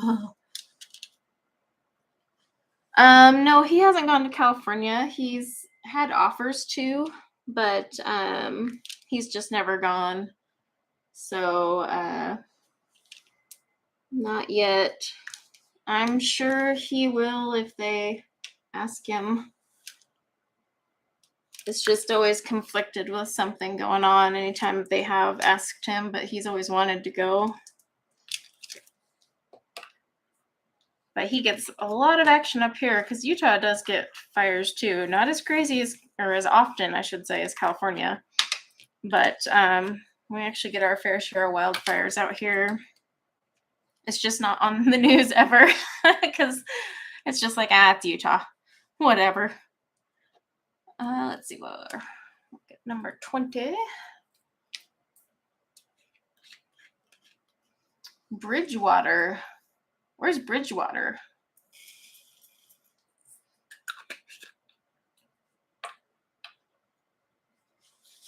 No, he hasn't gone to California. He's had offers to, but he's just never gone. So not yet. I'm sure he will if they ask him. It's just always conflicted with something going on anytime they have asked him, but he's always wanted to go. But he gets a lot of action up here because Utah does get fires too. Not as crazy as, or as often, I should say, as California. But we actually get our fair share of wildfires out here. It's just not on the news ever because it's just like, it's Utah. Whatever. Let's see what number 20. Bridgewater. Where's Bridgewater?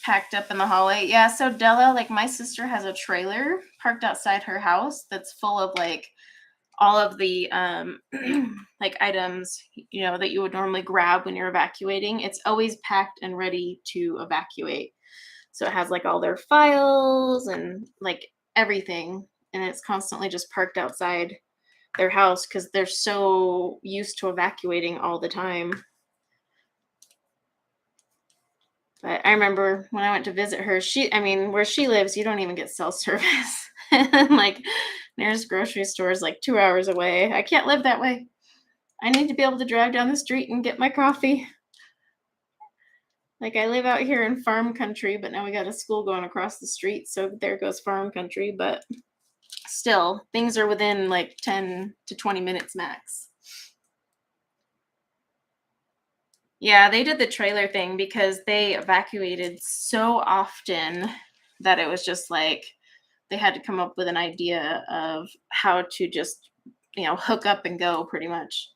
Packed up in the hallway. Yeah, so Della, like my sister has a trailer parked outside her house that's full of like all of the like items, you know, that you would normally grab when you're evacuating. It's always packed and ready to evacuate. So it has like all their files and like everything, and it's constantly just parked outside their house because they're so used to evacuating all the time. But I remember when I went to visit her, where she lives, you don't even get cell service. Like, nearest grocery store is like 2 hours away. I can't live that way. I need to be able to drive down the street and get my coffee. Like, I live out here in farm country, but now we got a school going across the street, so there goes farm country. But still, things are within like 10 to 20 minutes max. Yeah, they did the trailer thing because they evacuated so often that it was just like they had to come up with an idea of how to just, hook up and go pretty much.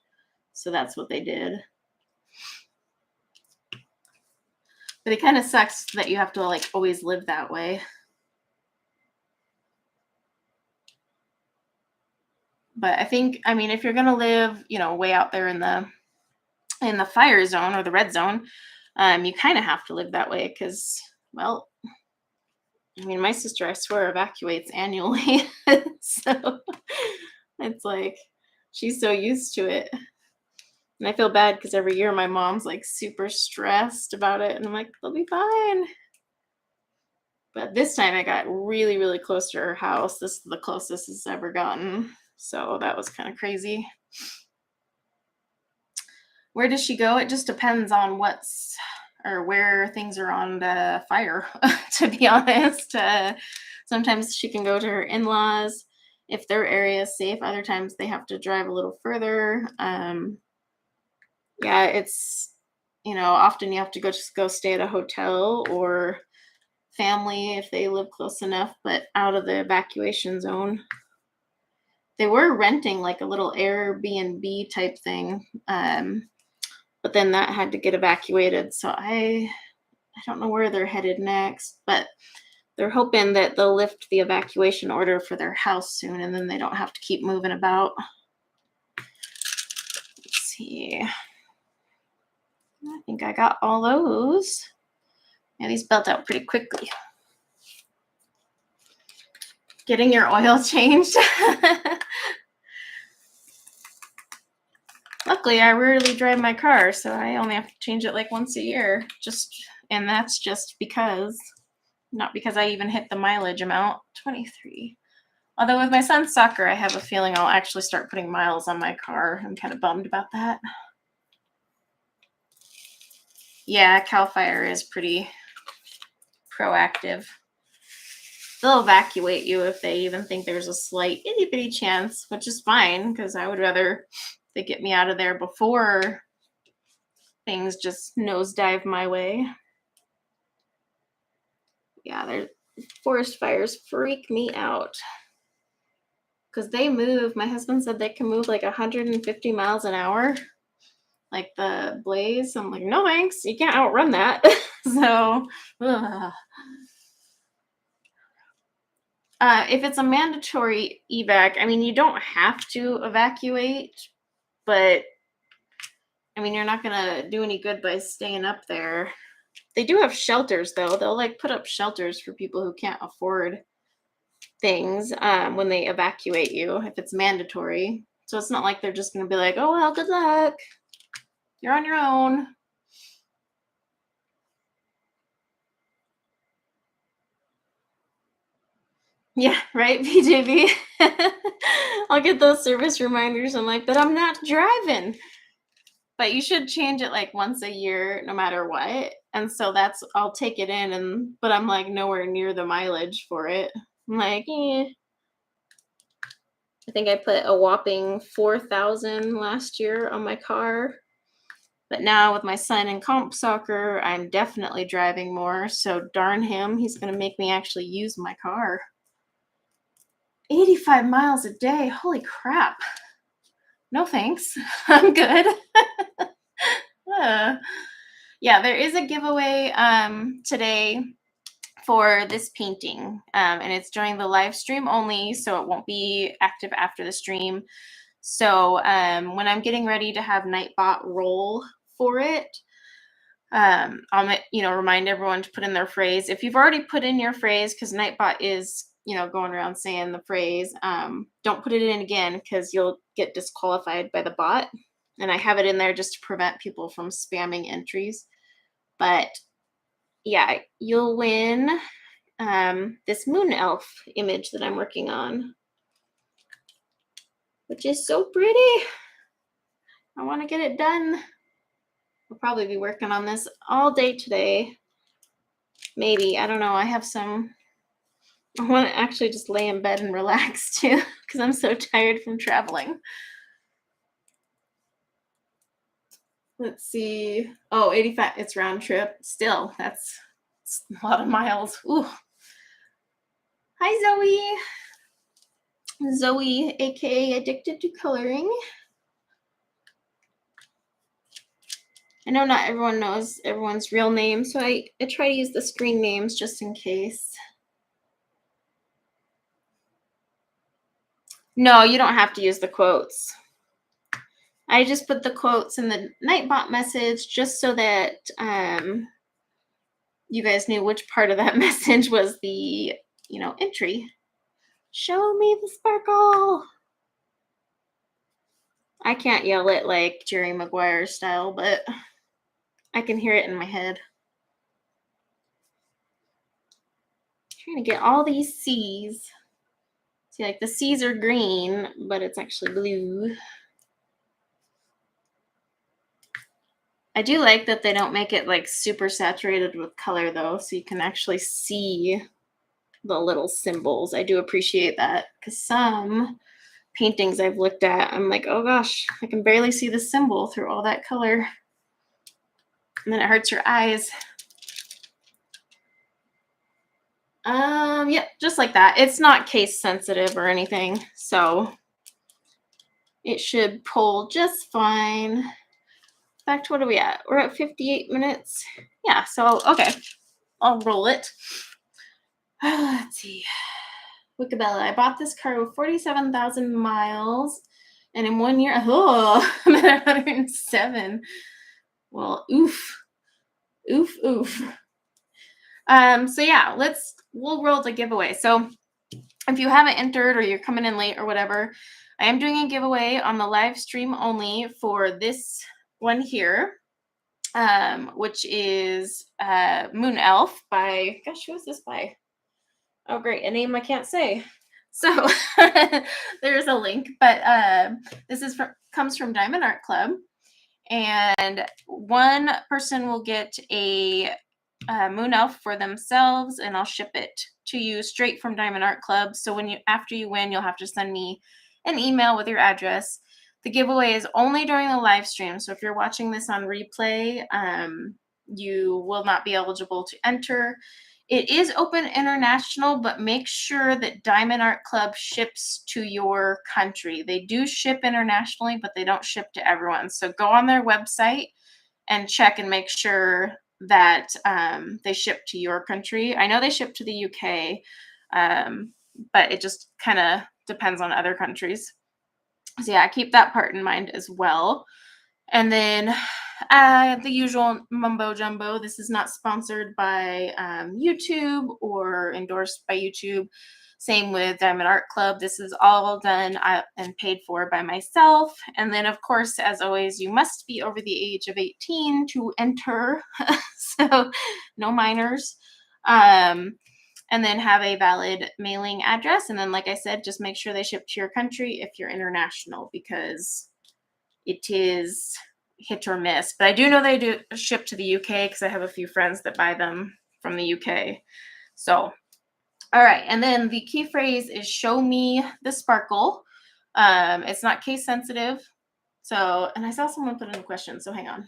So that's what they did. But it kind of sucks that you have to like always live that way. But I think, if you're going to live, way out there in the fire zone or the red zone, you kind of have to live that way because, well, my sister, I swear, evacuates annually. So it's like she's so used to it. And I feel bad because every year my mom's like super stressed about it. And I'm like, they'll be fine. But this time I got really, really close to her house. This is the closest it's ever gotten. So that was kind of crazy. Where does she go? It just depends on where things are on the fire, to be honest. Sometimes she can go to her in-laws if their area is safe. Other times they have to drive a little further. Yeah, it's, often you have to go stay at a hotel or family if they live close enough, but out of the evacuation zone. They were renting like a little Airbnb type thing. But then that had to get evacuated. So I don't know where they're headed next, but they're hoping that they'll lift the evacuation order for their house soon, and then they don't have to keep moving about. Let's see. I think I got all those. Yeah, these built out pretty quickly. Getting your oil changed. Luckily, I rarely drive my car, so I only have to change it like once a year. And that's just because, not because I even hit the mileage amount. 23. Although with my son's soccer, I have a feeling I'll actually start putting miles on my car. I'm kind of bummed about that. Yeah, CAL FIRE is pretty proactive. They'll evacuate you if they even think there's a slight itty bitty chance, which is fine because I would rather they get me out of there before things just nosedive my way. Yeah, their forest fires freak me out because they move. My husband said they can move like 150 miles an hour, like the blaze. I'm like, no thanks, you can't outrun that. So if it's a mandatory evac, you don't have to evacuate, but mean, you're not gonna do any good by staying up there. They do have shelters though. They'll like put up shelters for people who can't afford things when they evacuate you if it's mandatory. So it's not like they're just gonna be like, oh well, good luck. You're on your own. Yeah, right, PJB. I'll get those service reminders. I'm like, but I'm not driving. But you should change it like once a year, no matter what. And so I'll take it in, but I'm like nowhere near the mileage for it. I'm like, I think I put a whopping 4,000 last year on my car. But now with my son in comp soccer, I'm definitely driving more. So darn him, he's going to make me actually use my car. 85 miles a day. Holy crap. No thanks. I'm good. Yeah, there is a giveaway today for this painting, and it's during the live stream only, so it won't be active after the stream. So when I'm getting ready to have Nightbot roll for it, I'll remind everyone to put in their phrase. If you've already put in your phrase, because Nightbot is going around saying the phrase, don't put it in again because you'll get disqualified by the bot. And I have it in there just to prevent people from spamming entries. But yeah, you'll win this moon elf image that I'm working on, which is so pretty. I want to get it done. I'll probably be working on this all day today. Maybe, I don't know. I want to actually just lay in bed and relax too, because I'm so tired from traveling. Let's see. Oh, 85. It's round trip. Still, that's a lot of miles. Ooh. Hi, Zoe. Zoe, aka Addicted to Coloring. I know not everyone knows everyone's real name, so I try to use the screen names just in case. No, you don't have to use the quotes. I just put the quotes in the Nightbot message just so that you guys knew which part of that message was the, entry. Show me the sparkle. I can't yell it like Jerry Maguire style, but I can hear it in my head. Trying to get all these C's. See, like the C's are green, but it's actually blue. I do like that they don't make it like super saturated with color though, so you can actually see the little symbols. I do appreciate that because some paintings I've looked at, I'm like, oh gosh, I can barely see the symbol through all that color. And then it hurts your eyes. Yep, just like that. It's not case sensitive or anything, so it should pull just fine. Back to what are we at? We're at 58 minutes. Yeah, so okay. I'll roll it. Let's see. Wickabella. I bought this car with 47,000 miles, and in 1 year, I'm at 107. Well, oof. So yeah, we'll roll the giveaway. So if you haven't entered or you're coming in late or whatever, I am doing a giveaway on the live stream only for this one here, which is Moon Elf by, gosh, who is this by? Oh, great, a name I can't say. So there's a link, but this comes from Diamond Art Club, and one person will get a Moon Elf for themselves, and I'll ship it to you straight from Diamond Art Club. So after you win, you'll have to send me an email with your address. The giveaway is only during the live stream, so if you're watching this on replay, you will not be eligible to enter. It is open international, but make sure that Diamond Art Club ships to your country. They do ship internationally, but they don't ship to everyone. So go on their website and check and make sure that they ship to your country. I know they ship to the UK, but it just kind of depends on other countries. So yeah, keep that part in mind as well. And then the usual mumbo jumbo. This is not sponsored by YouTube or endorsed by YouTube. Same with Diamond Art Club. This is all done and paid for by myself. And then, of course, as always, you must be over the age of 18 to enter. So no minors. And then have a valid mailing address. And then, like I said, just make sure they ship to your country if you're international, because it is hit or miss. But I do know they do ship to the UK because I have a few friends that buy them from the UK. So, all right. And then the key phrase is show me the sparkle. It's not case sensitive. So, and I saw someone put in a question, so hang on.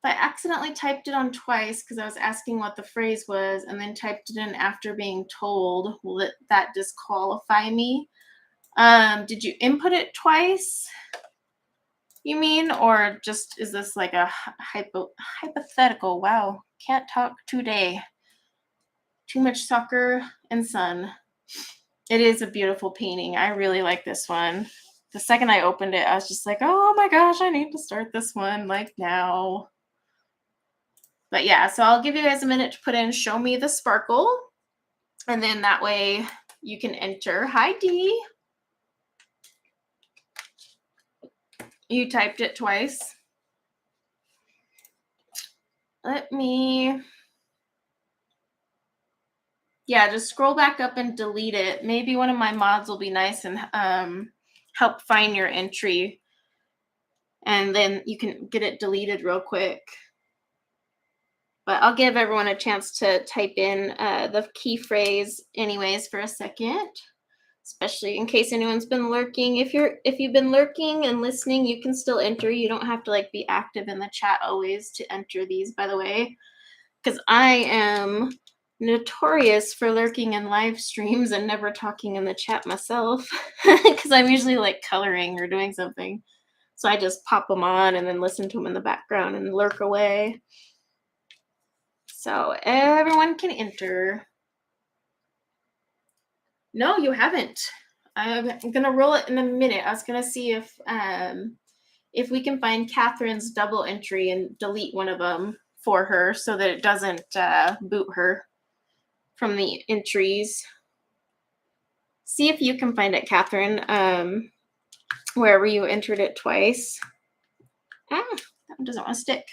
If I accidentally typed it on twice because I was asking what the phrase was and then typed it in after being told, will that disqualify me? Did you input it twice, you mean? Or just is this like a hypothetical? Wow, can't talk today. Too much soccer and sun. It is a beautiful painting. I really like this one. The second I opened it, I was just like, oh my gosh, I need to start this one like now. But yeah, so I'll give you guys a minute to put in show me the sparkle. And then that way you can enter. Hi, Dee. You typed it twice. Let me... Yeah, just scroll back up and delete it. Maybe one of my mods will be nice and help find your entry. And then you can get it deleted real quick. But I'll give everyone a chance to type in the key phrase anyways for a second, especially in case anyone's been lurking. If you've been lurking and listening, you can still enter. You don't have to like be active in the chat always to enter these, by the way, because I am notorious for lurking in live streams and never talking in the chat myself because I'm usually like coloring or doing something. So I just pop them on and then listen to them in the background and lurk away. So everyone can enter. No, you haven't. I'm gonna roll it in a minute. I was gonna see if we can find Catherine's double entry and delete one of them for her so that it doesn't boot her from the entries. See if you can find it, Catherine, wherever you entered it twice. That one doesn't want to stick.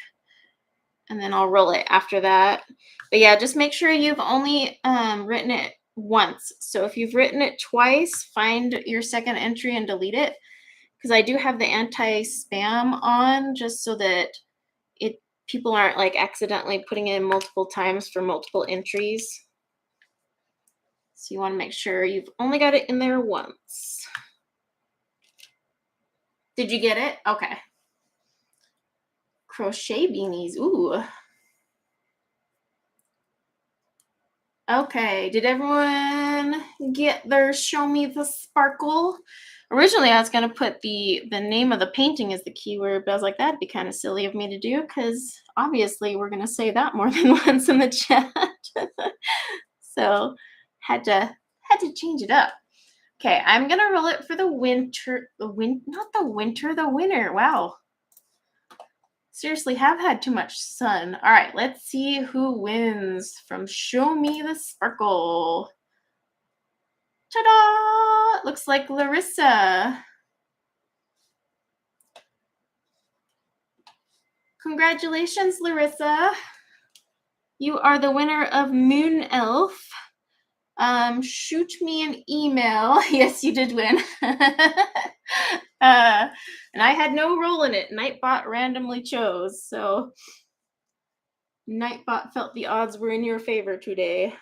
And then I'll roll it after that. But yeah, just make sure you've only written it once. So if you've written it twice, find your second entry and delete it. Because I do have the anti-spam on just so that people aren't like accidentally putting it in multiple times for multiple entries. So you want to make sure you've only got it in there once. Did you get it? Okay. Crochet beanies. Ooh. Okay. Did everyone get their show me the sparkle? Originally, I was going to put the name of the painting as the keyword, but I was like, that'd be kind of silly of me to do because obviously we're going to say that more than once in the chat. So had to change it up. Okay, I'm going to roll it for the winter. The winter. Wow. Seriously, have had too much sun. All right, let's see who wins from Show Me the Sparkle. Ta-da! Looks like Larissa. Congratulations, Larissa. You are the winner of Moon Elf. Shoot me an email. Yes, you did win. And I had no role in it. Nightbot randomly chose. So Nightbot felt the odds were in your favor today.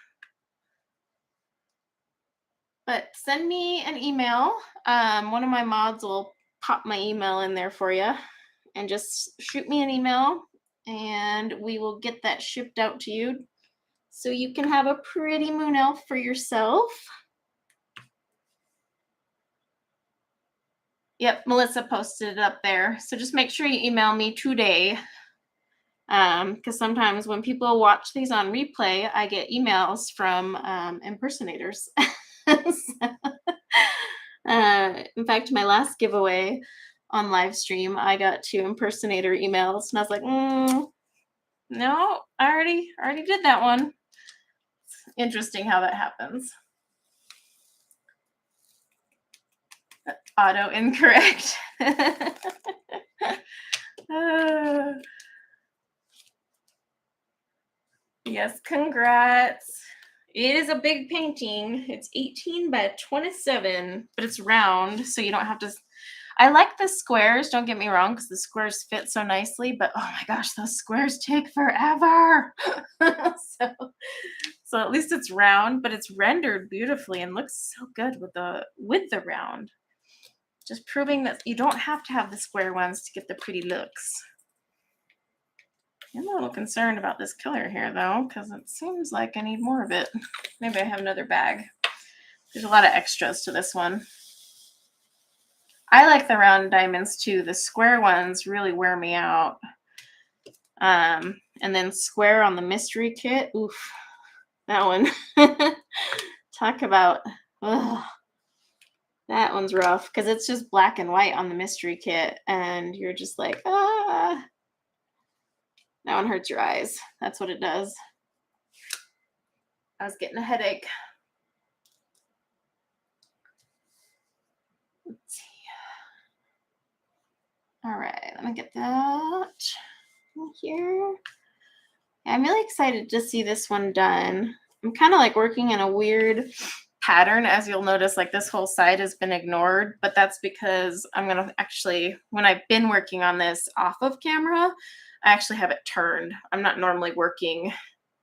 But send me an email. One of my mods will pop my email in there for you. And just shoot me an email. And we will get that shipped out to you. So you can have a pretty moon elf for yourself. Yep, Melissa posted it up there. So just make sure you email me today. Because sometimes when people watch these on replay, I get emails from impersonators. In fact, my last giveaway, on Livestream, I got 2 impersonator emails, and I was like, no, I already did that one. It's interesting how that happens. Auto incorrect. Yes, congrats. It is a big painting. It's 18 by 27, but it's round, so you don't have to. I like the squares, don't get me wrong, because the squares fit so nicely, but oh my gosh, those squares take forever. So at least it's round, but it's rendered beautifully and looks so good with the round. Just proving that you don't have to have the square ones to get the pretty looks. I'm a little concerned about this color here, though, because it seems like I need more of it. Maybe I have another bag. There's a lot of extras to this one. I like the round diamonds, too. The square ones really wear me out. And then square on the mystery kit. Oof. That one. Talk about... Ugh. That one's rough, because it's just black and white on the mystery kit, and you're just like, ah... That one hurts your eyes. That's what it does. I was getting a headache. Let's see. All right, let me get that in here. I'm really excited to see this one done. I'm kind of like working in a weird pattern, as you'll notice, like this whole side has been ignored, but that's because I'm going to actually, when I've been working on this off of camera, I actually have it turned. I'm not normally working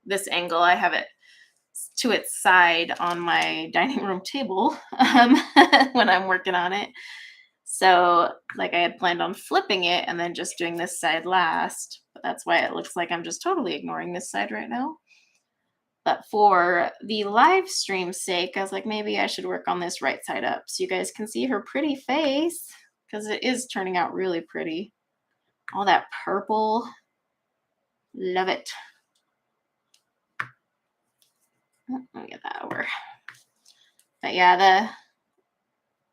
this angle. I have it to its side on my dining room table when I'm working on it. So like I had planned on flipping it and then just doing this side last, but that's why it looks like I'm just totally ignoring this side right now. But for the live stream's sake, I was like, maybe I should work on this right side up so you guys can see her pretty face, because it is turning out really pretty. All that purple. Love it. Let me get that over. But yeah,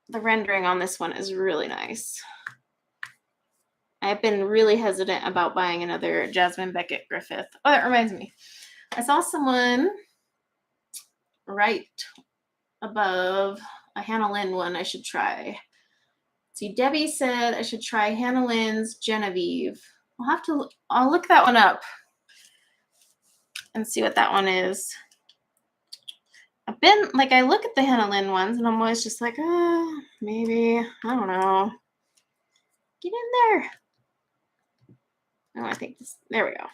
the rendering on this one is really nice. I've been really hesitant about buying another Jasmine Beckett Griffith. Oh, that reminds me. I saw someone right above a Hannah Lynn one I should try. See, Debbie said I should try Hannah Lynn's Genevieve. I'll look that one up and see what that one is. I look at the Hannah Lynn ones and I'm always just like, maybe, I don't know. Get in there. Oh, I think there we go.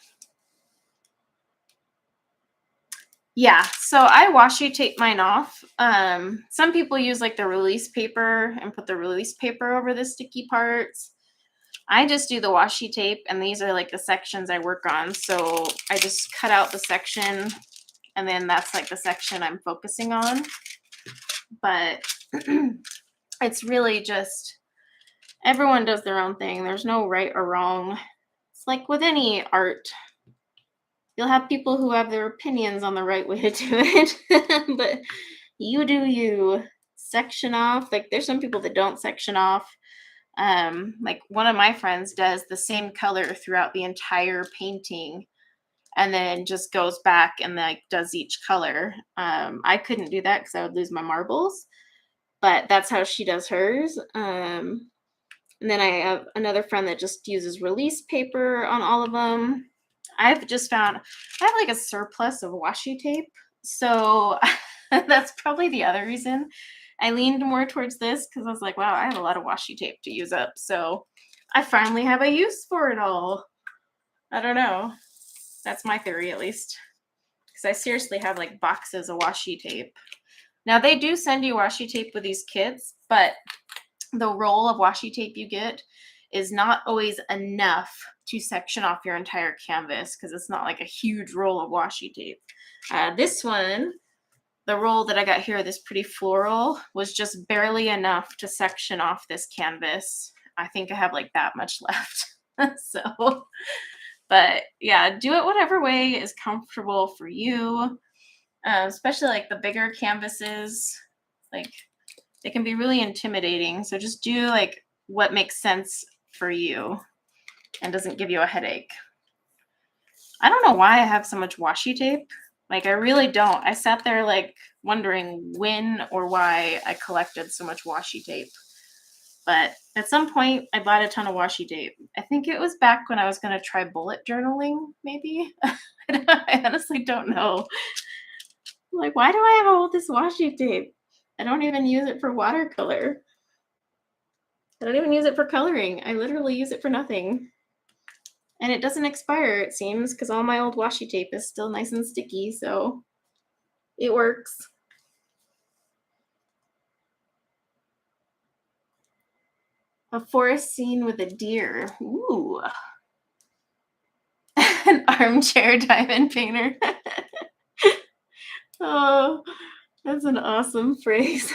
Yeah, so I washi tape mine off. Some people use like the release paper and put the release paper over the sticky parts. I just do the washi tape, and these are like the sections I work on. So I just cut out the section, and then that's like the section I'm focusing on. But it's really just, everyone does their own thing. There's no right or wrong. It's like with any art. You'll have people who have their opinions on the right way to do it, but you do you. Section off. Like there's some people that don't section off. Like one of my friends does the same color throughout the entire painting and then just goes back and like does each color. I couldn't do that because I would lose my marbles, but that's how she does hers. And then I have another friend that just uses release paper on all of them. I've just found I have like a surplus of washi tape. So that's probably the other reason I leaned more towards this, because I was like, wow, I have a lot of washi tape to use up. So I finally have a use for it all. I don't know. That's my theory, at least. Because I seriously have like boxes of washi tape. Now they do send you washi tape with these kits, but the roll of washi tape you get is not always enough to section off your entire canvas, because it's not like a huge roll of washi tape. This one, the roll that I got here, this pretty floral, was just barely enough to section off this canvas. I think I have like that much left. So, but yeah, do it whatever way is comfortable for you. Especially like the bigger canvases, like they can be really intimidating. So just do like what makes sense for you and doesn't give you a headache. I don't know why I have so much washi tape. Like, I really don't. I sat there like wondering when or why I collected so much washi tape. But at some point, I bought a ton of washi tape. I think it was back when I was going to try bullet journaling, maybe. I honestly don't know. Like, why do I have all this washi tape? I don't even use it for watercolor. I don't even use it for coloring. I literally use it for nothing. And it doesn't expire, it seems, because all my old washi tape is still nice and sticky, so it works. A forest scene with a deer. Ooh. An armchair diamond painter. Oh, that's an awesome phrase.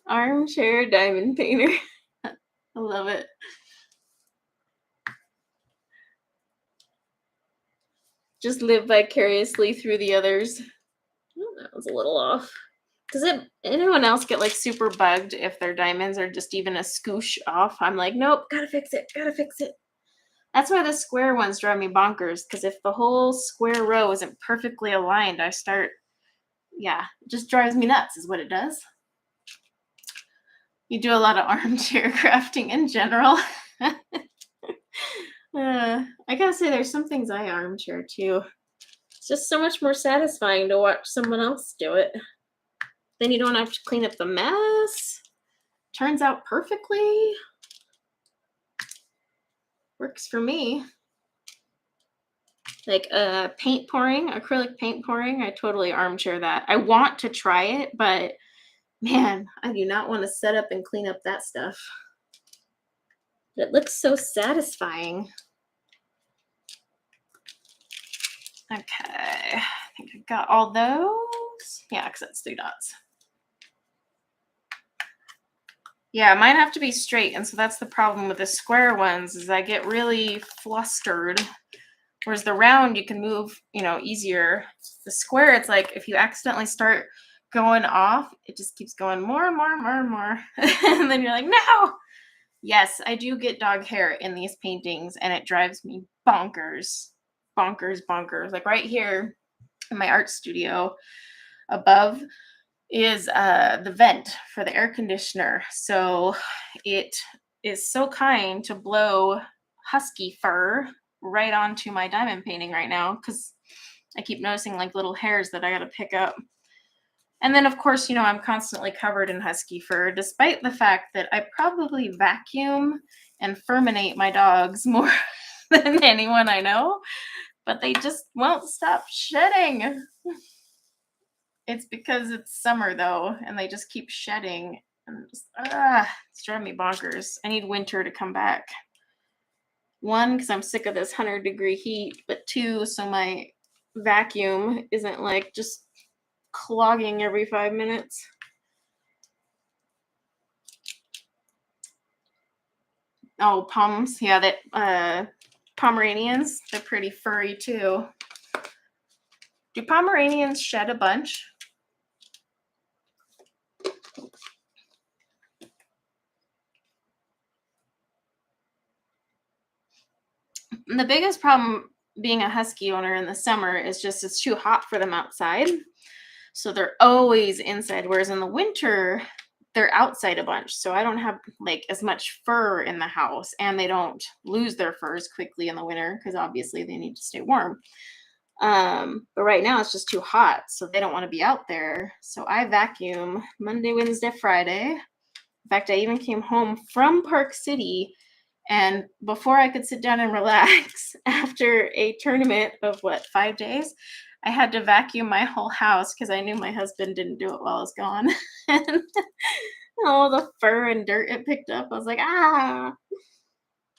Armchair diamond painter. I love it. Just live vicariously through the others. Oh, that was a little off. Does anyone else get like super bugged if their diamonds are just even a scoosh off? I'm like, nope, gotta fix it, gotta fix it. That's why the square ones drive me bonkers, because if the whole square row isn't perfectly aligned, I start, yeah, it just drives me nuts is what it does. You do a lot of armchair crafting in general. I gotta say, there's some things I armchair too. It's just so much more satisfying to watch someone else do it. Then you don't have to clean up the mess. Turns out perfectly. Works for me. Like paint pouring, acrylic paint pouring, I totally armchair that. I want to try it, but man, I do not want to set up and clean up that stuff. But it looks so satisfying. Okay, I think I got all those. Yeah, because that's 3 dots. Yeah, mine have to be straight, and so that's the problem with the square ones, is I get really flustered. Whereas the round, you can move, easier. The square, it's like if you accidentally start going off, it just keeps going more and more and more and more. And then you're like, no! Yes, I do get dog hair in these paintings, and it drives me bonkers. Bonkers, bonkers. Like right here in my art studio above is the vent for the air conditioner. So it is so kind to blow husky fur right onto my diamond painting right now, because I keep noticing like little hairs that I got to pick up. And then of course, I'm constantly covered in husky fur, despite the fact that I probably vacuum and furminate my dogs more than anyone I know, but they just won't stop shedding. It's because it's summer though, and they just keep shedding, and it's driving me bonkers. I need winter to come back. 1, because I'm sick of this 100-degree heat, but 2, so my vacuum isn't like just clogging every 5 minutes. Oh, Poms. Yeah, that Pomeranians, they're pretty furry too. Do Pomeranians shed a bunch? And the biggest problem being a husky owner in the summer is just it's too hot for them outside. So they're always inside, whereas in the winter, they're outside a bunch. So I don't have like as much fur in the house, and they don't lose their furs quickly in the winter because obviously they need to stay warm. But right now it's just too hot, so they don't want to be out there. So I vacuum Monday, Wednesday, Friday. In fact, I even came home from Park City, and before I could sit down and relax after a tournament of 5 days, I had to vacuum my whole house because I knew my husband didn't do it while I was gone. And all the fur and dirt it picked up, I was like,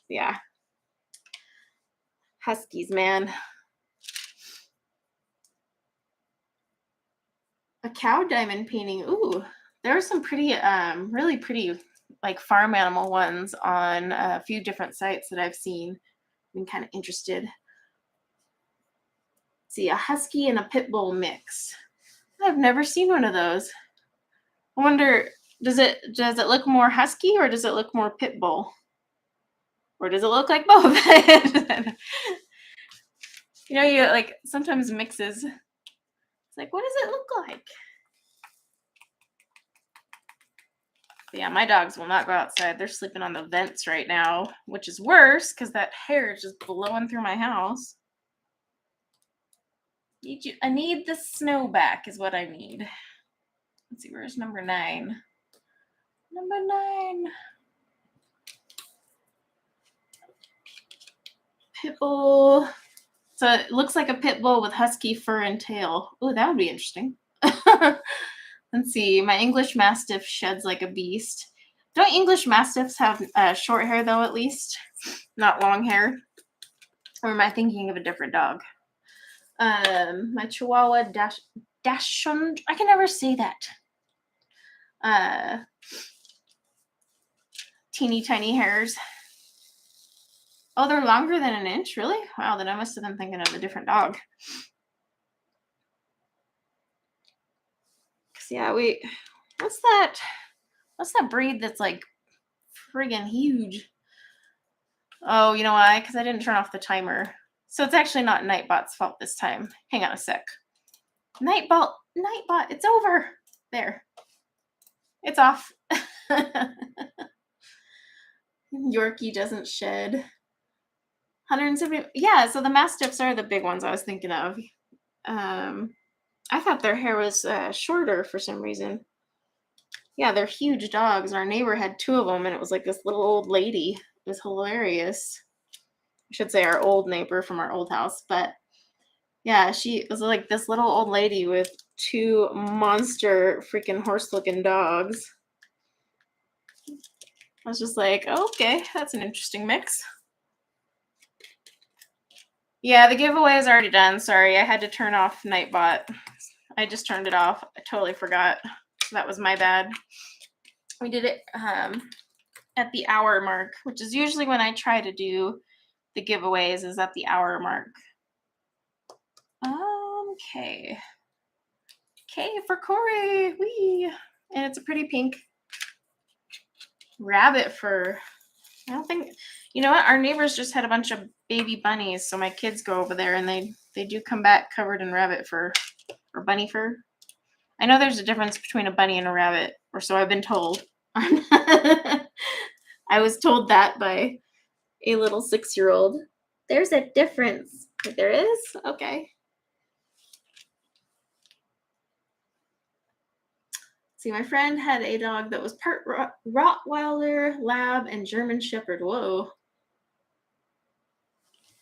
yeah. Huskies, man. A cow diamond painting. Ooh, there are some pretty, really pretty, like farm animal ones on a few different sites that I've seen. I'm kind of interested. See, a husky and a pit bull mix. I've never seen one of those. I wonder, Does it look more husky or does it look more pit bull? Or does it look like both? You know, you like sometimes mixes. It's like, what does it look like? But yeah, my dogs will not go outside. They're sleeping on the vents right now, which is worse because that hair is just blowing through my house. I need the snow back is what I need. Let's see, where's number 9? Number 9. Pit bull. So it looks like a pit bull with husky fur and tail. Oh, that would be interesting. Let's see. My English Mastiff sheds like a beast. Don't English Mastiffs have short hair, though, at least? Not long hair? Or am I thinking of a different dog? My Chihuahua Dachshund. I can never say that. Teeny tiny hairs. Oh, they're longer than an inch? Really? Wow, then I must have been thinking of a different dog. Yeah, what's that breed that's like friggin' huge? Oh, you know why? Because I didn't turn off the timer. So it's actually not Nightbot's fault this time. Hang on a sec. Nightbot, it's over. There. It's off. Yorkie doesn't shed. 170. Yeah, so the Mastiffs are the big ones I was thinking of. I thought their hair was shorter for some reason. Yeah, they're huge dogs. Our neighbor had 2 of them, and it was like this little old lady. It was hilarious. I should say our old neighbor from our old house, but yeah, she was like this little old lady with 2 monster freaking horse-looking dogs. I was just like, oh, okay, that's an interesting mix. Yeah, the giveaway is already done. Sorry, I had to turn off Nightbot. I just turned it off. I totally forgot. That was my bad. We did it at the hour mark, which is usually when I try to do the giveaways, is at the hour mark. Okay. Okay, for Corey. Wee. And it's a pretty pink rabbit fur. I don't think, you know what? Our neighbors just had a bunch of baby bunnies, so my kids go over there and they do come back covered in rabbit fur or bunny fur. I know there's a difference between a bunny and a rabbit, or so I've been told. I was told that by a little 6-year-old. There's a difference. There is? Okay. See, my friend had a dog that was part Rottweiler, Lab, and German Shepherd. Whoa.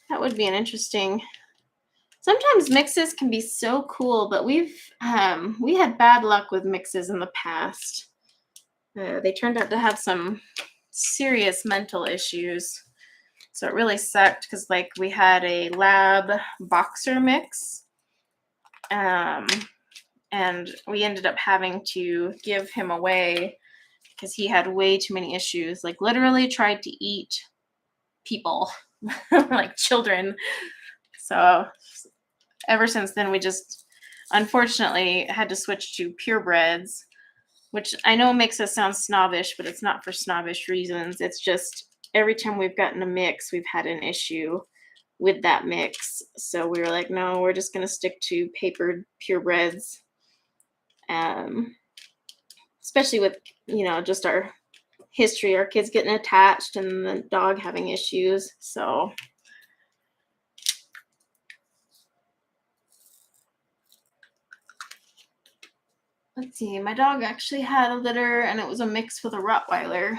That would be an interesting... Sometimes mixes can be so cool, but we had bad luck with mixes in the past. They turned out to have some serious mental issues. So it really sucked because, like, we had a Lab boxer mix. And we ended up having to give him away because he had way too many issues. Like, literally tried to eat people, like children. So ever since then, we just unfortunately had to switch to purebreds, which I know makes us sound snobbish, but it's not for snobbish reasons. It's just every time we've gotten a mix, we've had an issue with that mix. So we were like, no, we're just going to stick to papered purebreds. Especially with, you know, just our history, our kids getting attached and the dog having issues. So let's see, my dog actually had a litter and it was a mix with a Rottweiler.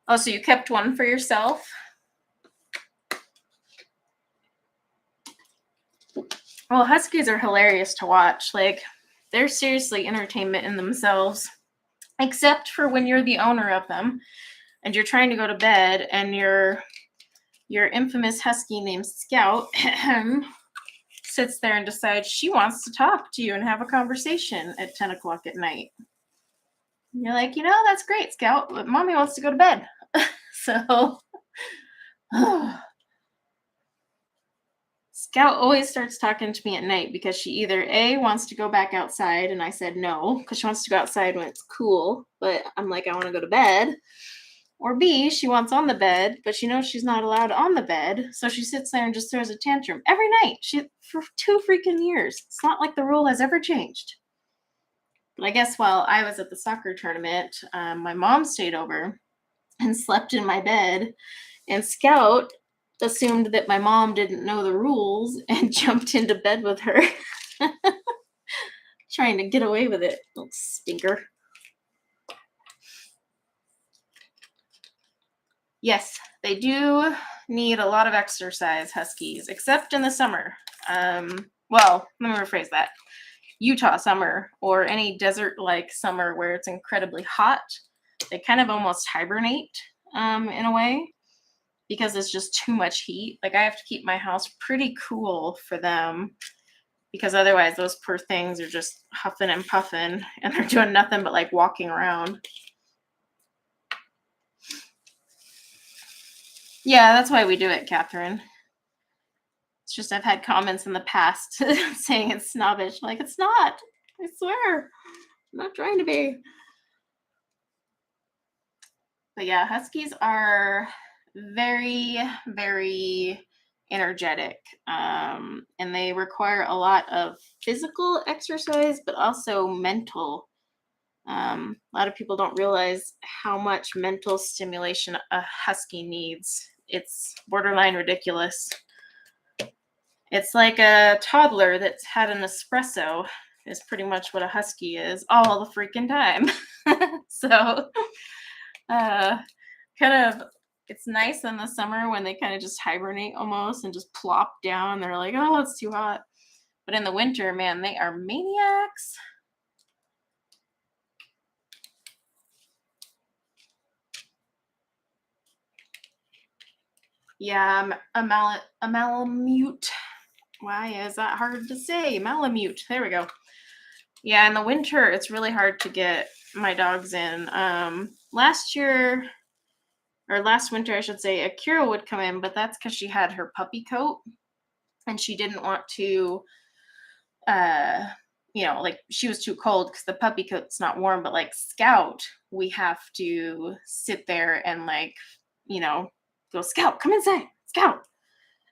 Oh, so you kept one for yourself? Well, Huskies are hilarious to watch. Like, they're seriously entertainment in themselves, except for when you're the owner of them and you're trying to go to bed and your infamous Husky named Scout sits there and decides she wants to talk to you and have a conversation at 10 o'clock at night. And you're like, you know, that's great, Scout, but mommy wants to go to bed. Scout always starts talking to me at night because she either A, wants to go back outside, and I said no, because she wants to go outside when it's cool, but I'm like, I want to go to bed. Or B, she wants on the bed, but she knows she's not allowed on the bed, so she sits there and just throws a tantrum every night. For 2 freaking years. It's not like the rule has ever changed. But I guess while I was at the soccer tournament, my mom stayed over and slept in my bed, and Scout assumed that my mom didn't know the rules and jumped into bed with her, trying to get away with it. Little stinker. Yes, they do need a lot of exercise, Huskies, except in the summer. Well, let me rephrase that. Utah summer or any desert-like summer where it's incredibly hot, they kind of almost hibernate in a way because it's just too much heat. Like, I have to keep my house pretty cool for them because otherwise those poor things are just huffing and puffing and they're doing nothing but like walking around. Yeah, that's why we do it, Catherine. It's just I've had comments in the past saying it's snobbish. Like, it's not. I swear. I'm not trying to be. But yeah, Huskies are very, very energetic. And they require a lot of physical exercise, but also mental. A lot of people don't realize how much mental stimulation a husky needs. It's borderline ridiculous. It's like a toddler that's had an espresso is pretty much what a husky is all the freaking time. So kind of, it's nice in the summer when they kind of just hibernate almost and just plop down. They're like, oh, it's too hot. But in the winter, man, they are maniacs. Yeah, a Malamute. Why is that hard to say? Malamute. There we go. Yeah, in the winter, it's really hard to get my dogs in. Last winter, I should say, Akira would come in, but that's because she had her puppy coat and she didn't want to, like, she was too cold because the puppy coat's not warm. But like Scout, we have to sit there and like, go, Scout, come inside, Scout.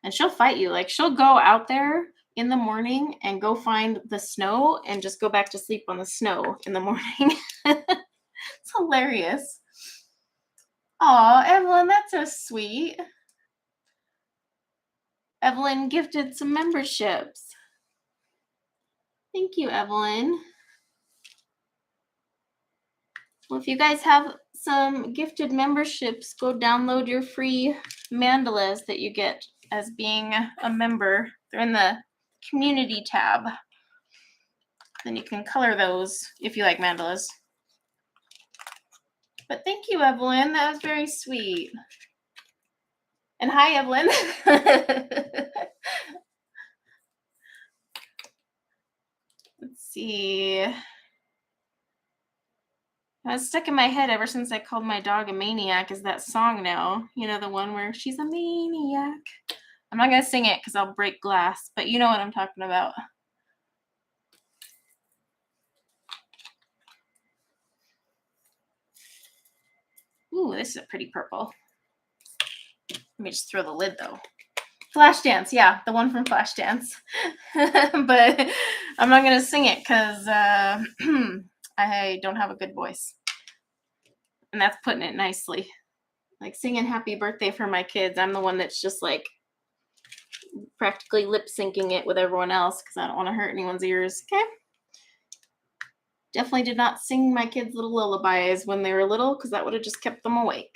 And she'll fight you. Like, she'll go out there in the morning and go find the snow and just go back to sleep on the snow in the morning. It's hilarious. Aw, Evelyn, that's so sweet. Evelyn gifted some memberships. Thank you, Evelyn. Well, if you guys have some gifted memberships, go download your free mandalas that you get as being a member. They're in the community tab. Then you can color those if you like mandalas. But thank you, Evelyn. That was very sweet. And hi, Evelyn. Let's see. I was stuck in my head ever since I called my dog a maniac is that song now. You know, the one where she's a maniac. I'm not going to sing it because I'll break glass, but you know what I'm talking about. Ooh, this is a pretty purple. Let me just throw the lid, though. Flashdance, yeah, the one from Flashdance. But I'm not going to sing it because I don't have a good voice. And that's putting it nicely. Like singing happy birthday for my kids, I'm the one that's just like practically lip syncing it with everyone else because I don't want to hurt anyone's ears. Okay. Definitely did not sing my kids little lullabies when they were little because that would have just kept them awake.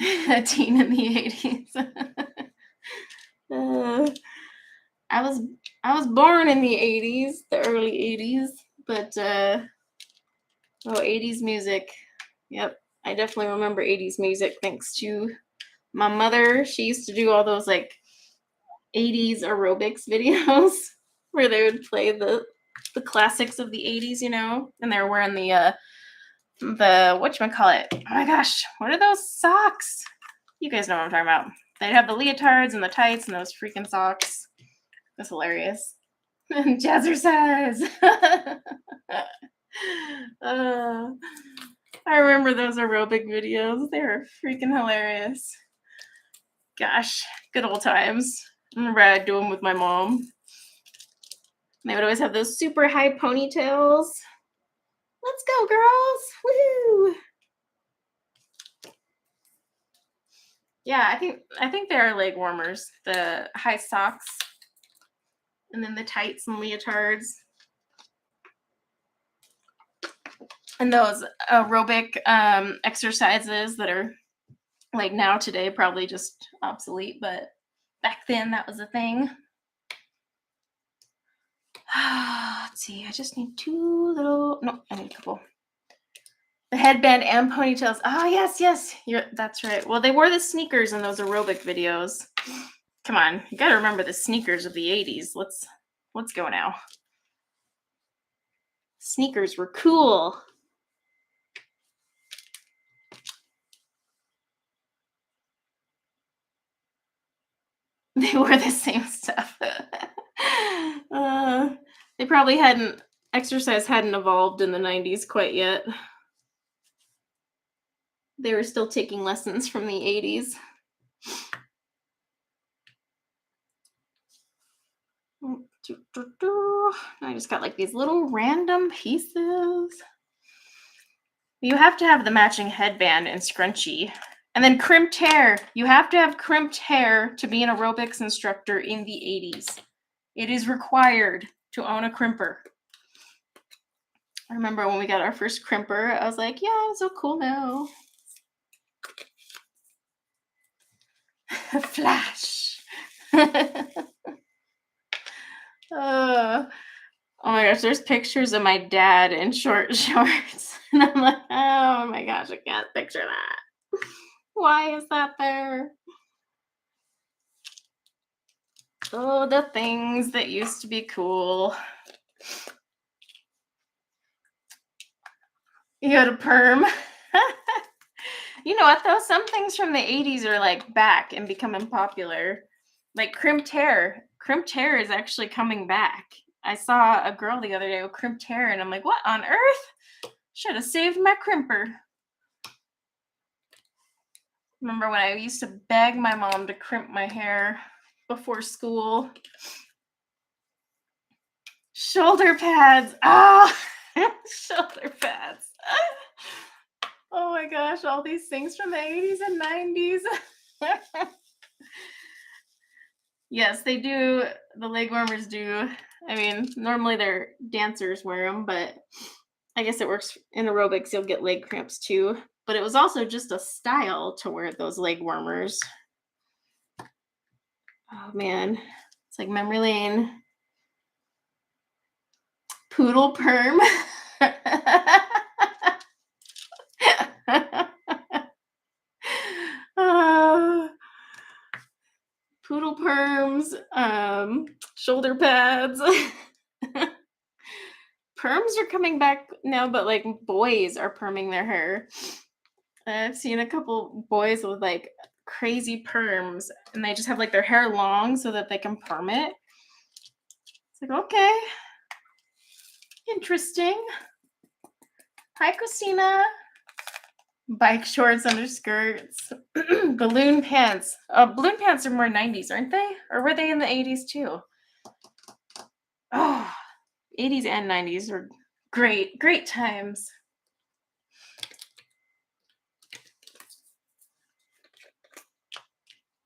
A teen in the 80s. I was born in the 80s, the early 80s, but 80s music. Yep, I definitely remember 80s music thanks to my mother. She used to do all those like 80s aerobics videos where they would play the classics of the 80s, and they were wearing the whatchamacallit. Oh my gosh, what are those socks? You guys know what I'm talking about. They'd have the leotards and the tights and those freaking socks. That's hilarious. Jazzercise. I remember those aerobic videos. They were freaking hilarious. Gosh, good old times. I remember I'd do them with my mom. They would always have those super high ponytails. Let's go, girls. Woo! Yeah, I think they are leg warmers. The high socks and then the tights and leotards. And those aerobic exercises that are like now today probably just obsolete, but back then that was a thing. Let's see, I just need I need a couple. The headband and ponytails. Oh, yes. That's right. Well, they wore the sneakers in those aerobic videos. Come on, you gotta remember the sneakers of the 80s. Let's go now. Sneakers were cool. They wore the same stuff. They probably exercise hadn't evolved in the 90s quite yet. They were still taking lessons from the 80s. I just got like these little random pieces. You have to have the matching headband and scrunchie. And then crimped hair. You have to have crimped hair to be an aerobics instructor in the 80s. It is required to own a crimper. I remember when we got our first crimper, I was like, yeah, I'm so cool now. Flash. Oh my gosh, there's pictures of my dad in short shorts. And I'm like, oh my gosh, I can't picture that. Why is that there? Oh, the things that used to be cool. You go to perm. You know what, though? Some things from the 80s are like back and becoming popular. Like crimped hair. Crimped hair is actually coming back. I saw a girl the other day with crimped hair, and I'm like, what on earth? Should have saved my crimper. Remember when I used to beg my mom to crimp my hair before school? Shoulder pads. Oh, shoulder pads. Oh my gosh, all these things from the 80s and 90s. Yes, they do. The leg warmers do. I mean, normally their dancers wear them, but I guess it works in aerobics. You'll get leg cramps too. But it was also just a style to wear those leg warmers. Oh man, it's like memory lane. Poodle perm. Poodle perms, shoulder pads. Perms are coming back now, but like boys are perming their hair. I've seen a couple boys with like crazy perms, and they just have like their hair long so that they can perm it. It's like, okay, interesting. Hi, Christina. Bike shorts under skirts. Balloon pants. Balloon pants are more 90s, aren't they? Or were they in the 80s too? Oh, 80s and 90s were great, great times.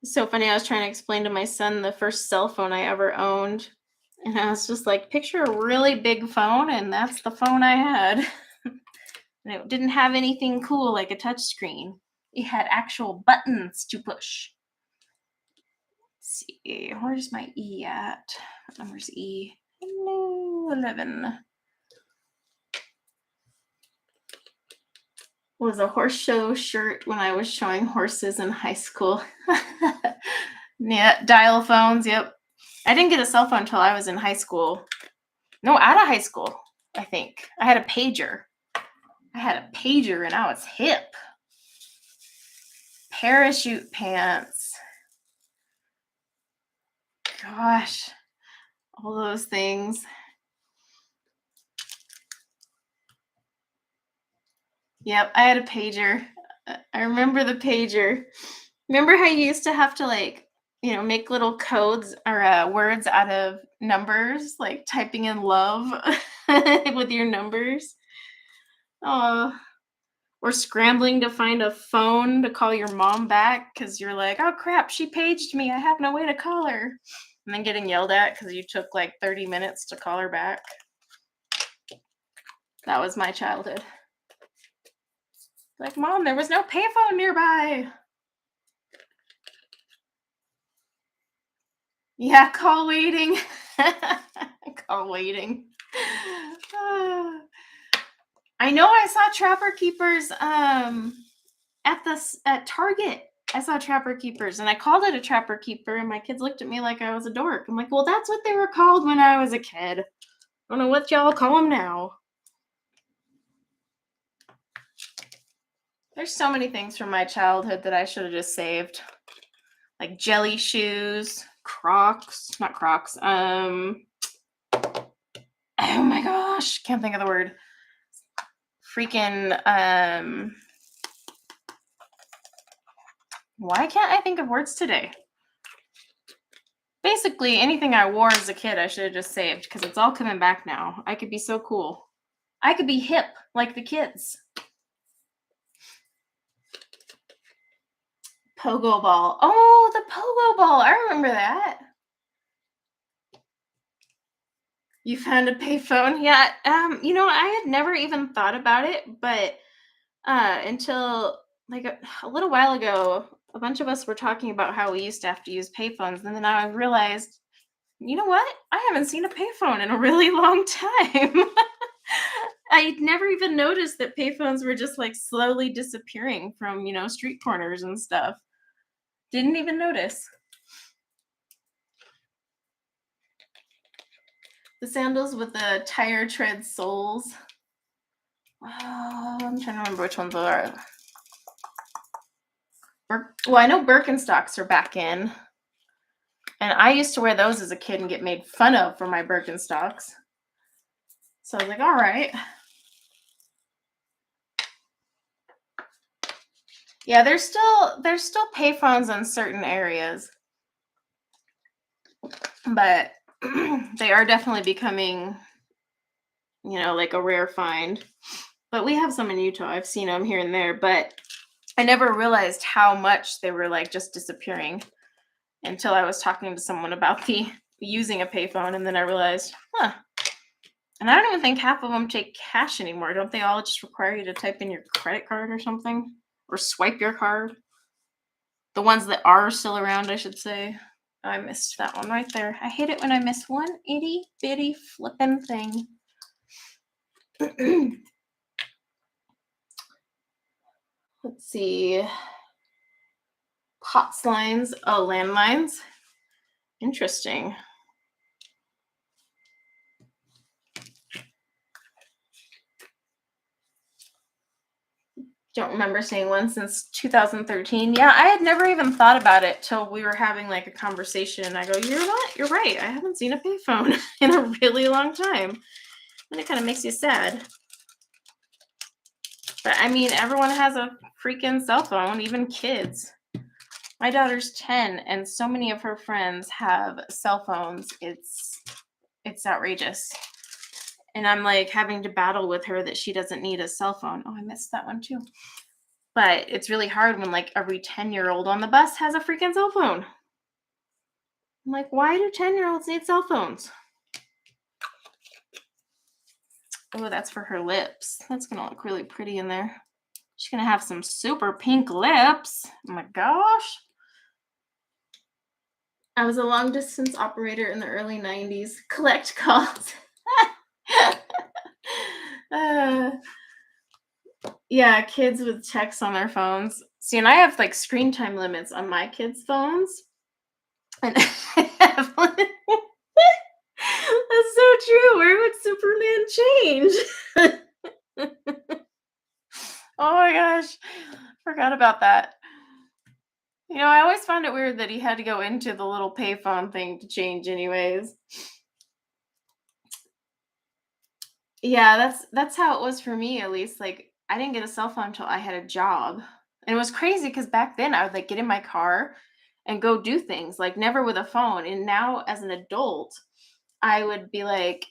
It's so funny. I was trying to explain to my son the first cell phone I ever owned. And I was just like, picture a really big phone, and that's the phone I had. And it didn't have anything cool like a touch screen. It had actual buttons to push. Let's see, where's my E at? What number's E? Hello, 11. Was a horse show shirt when I was showing horses in high school. Yeah, dial phones, yep. I didn't get a cell phone until I was in high school. No, out of high school, I think. I had a pager. And I was hip. parachute pants. Gosh, all those things. Yep, I had a pager. I remember the pager. Remember how you used to have to like, make little codes or words out of numbers, like typing in love with your numbers? Oh, or scrambling to find a phone to call your mom back because you're like, oh crap, she paged me. I have no way to call her. And then getting yelled at because you took like 30 minutes to call her back. That was my childhood. Like, Mom, there was no payphone nearby. Yeah, call waiting. Call waiting. I know I saw Trapper Keepers at Target. I saw Trapper Keepers and I called it a Trapper Keeper and my kids looked at me like I was a dork. I'm like, well, that's what they were called when I was a kid. I don't know what y'all call them now. There's so many things from my childhood that I should have just saved. Like jelly shoes, not Crocs. Oh my gosh, can't think of the word. Freaking, why can't I think of words today? Basically, anything I wore as a kid, I should have just saved because it's all coming back now. I could be so cool. I could be hip like the kids. Pogo ball. Oh, the pogo ball. I remember that. You found a payphone? Yeah. I had never even thought about it, but until like a little while ago, a bunch of us were talking about how we used to have to use payphones, and then I realized, you know what? I haven't seen a payphone in a really long time. I never even noticed that payphones were just like slowly disappearing from, street corners and stuff. Didn't even notice. The sandals with the tire tread soles. Oh, I'm trying to remember which ones are. Well, I know Birkenstocks are back in. And I used to wear those as a kid and get made fun of for my Birkenstocks. So I was like, all right. Yeah, there's still payphones in certain areas. But they are definitely becoming, like a rare find. But we have some in Utah. I've seen them here and there, but I never realized how much they were like just disappearing until I was talking to someone about using a payphone, and then I realized, and I don't even think half of them take cash anymore. Don't they all just require you to type in your credit card or something? Or swipe your card? The ones that are still around, I should say. I missed that one right there. I hate it when I miss one itty bitty flippin' thing. Let's see. POTS lines. Oh, landlines. Interesting. Don't remember seeing one since 2013. Yeah, I had never even thought about it till we were having like a conversation. And I go, you know what? You're right. I haven't seen a payphone in a really long time. And it kind of makes you sad. But I mean, everyone has a freaking cell phone, even kids. My daughter's 10 and so many of her friends have cell phones. It's outrageous. And I'm like having to battle with her that she doesn't need a cell phone. Oh, I missed that one too. But it's really hard when like every 10-year-old on the bus has a freaking cell phone. I'm like, why do 10-year-olds need cell phones? Oh, that's for her lips. That's going to look really pretty in there. She's going to have some super pink lips. Oh my gosh. I was a long distance operator in the early 90s. Collect calls. Yeah, kids with texts on their phones. See, and I have like screen time limits on my kids' phones. And Evelyn, that's so true. Where would Superman change? Oh my gosh. Forgot about that. I always found it weird that he had to go into the little payphone thing to change anyways. Yeah, that's how it was for me at least. Like I didn't get a cell phone until I had a job. And it was crazy because back then I would like get in my car and go do things, like never with a phone. And now as an adult, I would be like,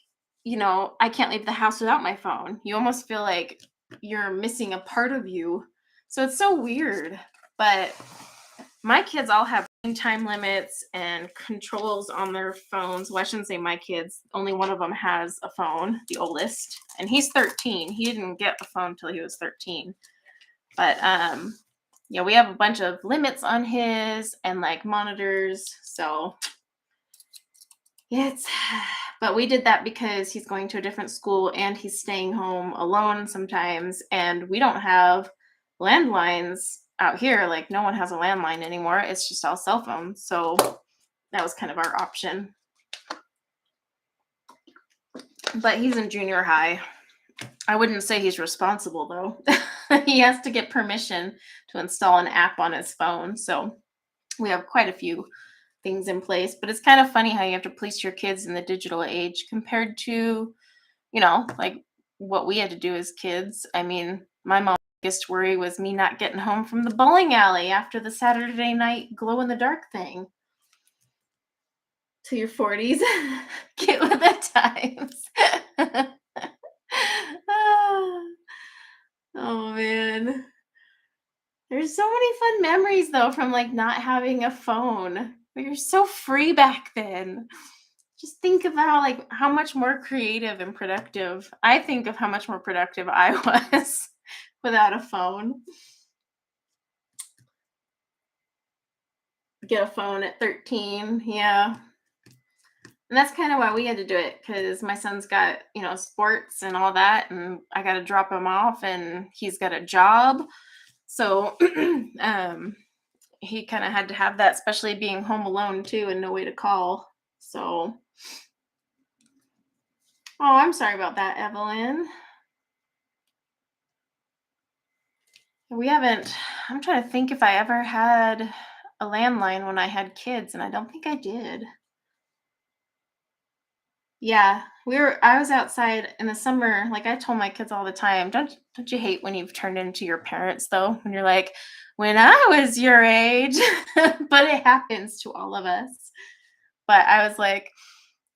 I can't leave the house without my phone. You almost feel like you're missing a part of you. So it's so weird. But my kids all have time limits and controls on their phones. Well, I shouldn't say my kids. Only one of them has a phone, the oldest, and he's 13. He didn't get a phone till he was 13. But yeah, we have a bunch of limits on his and like monitors. So it's but we did that because he's going to a different school and he's staying home alone sometimes, and we don't have landlines out here. Like no one has a landline anymore. It's just all cell phones. So that was kind of our option. But he's in junior high. I wouldn't say he's responsible though. He has to get permission to install an app on his phone. So we have quite a few things in place, but it's kind of funny how you have to police your kids in the digital age compared to, like what we had to do as kids. I mean, my mom's biggest worry was me not getting home from the bowling alley after the Saturday night glow in the dark thing. To your 40s, get with the times. Oh man. There's so many fun memories though from like not having a phone. We were so free back then. Just think about like how much more creative and productive. I think of how much more productive I was without a phone. Get a phone at 13, yeah. And that's kind of why we had to do it, because my son's got, sports and all that, and I got to drop him off, and he's got a job. So he kind of had to have that, especially being home alone too and no way to call. So, oh, I'm sorry about that, Evelyn. I'm trying to think if I ever had a landline when I had kids, and I don't think I did. Yeah, I was outside in the summer. Like I told my kids all the time, don't you hate when you've turned into your parents though? When you're like, when I was your age, but it happens to all of us. But I was like,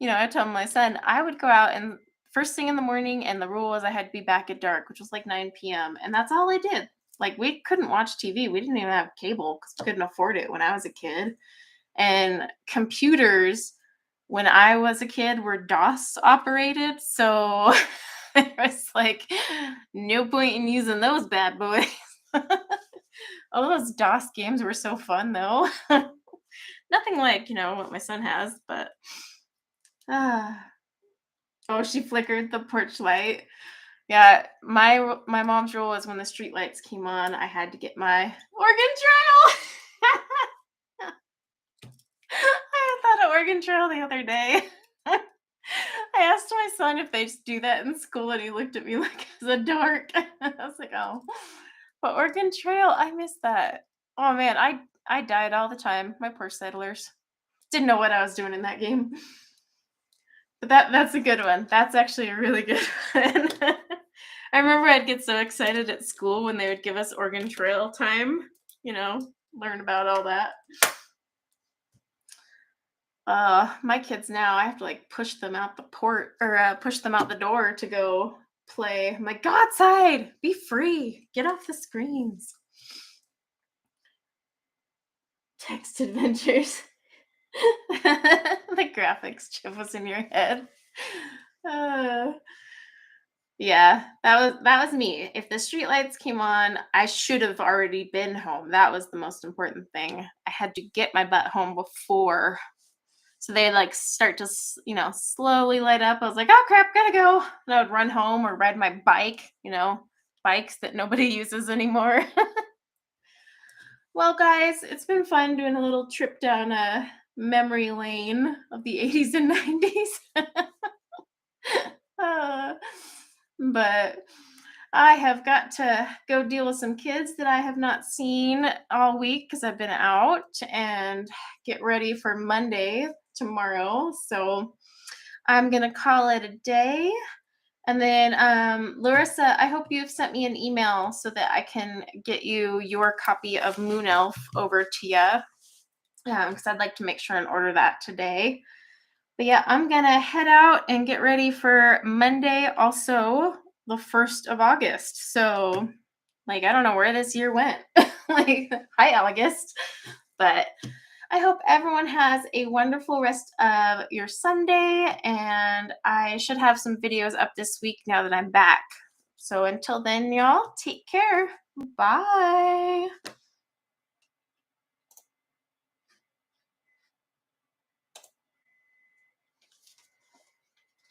I told my son I would go out and first thing in the morning, and the rule was I had to be back at dark, which was like 9 p.m. And that's all I did. Like we couldn't watch TV. We didn't even have cable because we couldn't afford it when I was a kid. And computers when I was a kid were DOS operated. So there was like no point in using those bad boys. All those DOS games were so fun though. Nothing like, what my son has, but oh, she flickered the porch light. Yeah, my mom's rule was when the street lights came on, I had to get my Oregon Trail. I thought of Oregon Trail the other day. I asked my son if they just do that in school, and he looked at me like I was a dork. I was like, oh, but Oregon Trail, I miss that. Oh man, I died all the time. My poor settlers didn't know what I was doing in that game. But that's a good one. That's actually a really good one. I remember I'd get so excited at school when they would give us Oregon Trail time, learn about all that. My kids now, I have to like push them out the push them out the door to go play. I'm like, go outside, be free, get off the screens. Text adventures. The graphics chip was in your head. Yeah, that was me. If the streetlights came on, I should have already been home. That was the most important thing. I had to get my butt home before. So they like start to, slowly light up. I was like, oh crap, gotta go. And I would run home or ride my bike, bikes that nobody uses anymore. Well, guys, it's been fun doing a little trip down a memory lane of the 80s and 90s. But I have got to go deal with some kids that I have not seen all week because I've been out, and get ready for Monday tomorrow. So I'm going to call it a day. And then, Larissa, I hope you've sent me an email so that I can get you your copy of Moon Elf over to you, because I'd like to make sure and order that today. But yeah, I'm going to head out and get ready for Monday, also the 1st of August. So, like, I don't know where this year went. Like, hi, August. But I hope everyone has a wonderful rest of your Sunday, and I should have some videos up this week now that I'm back. So until then, y'all, take care. Bye.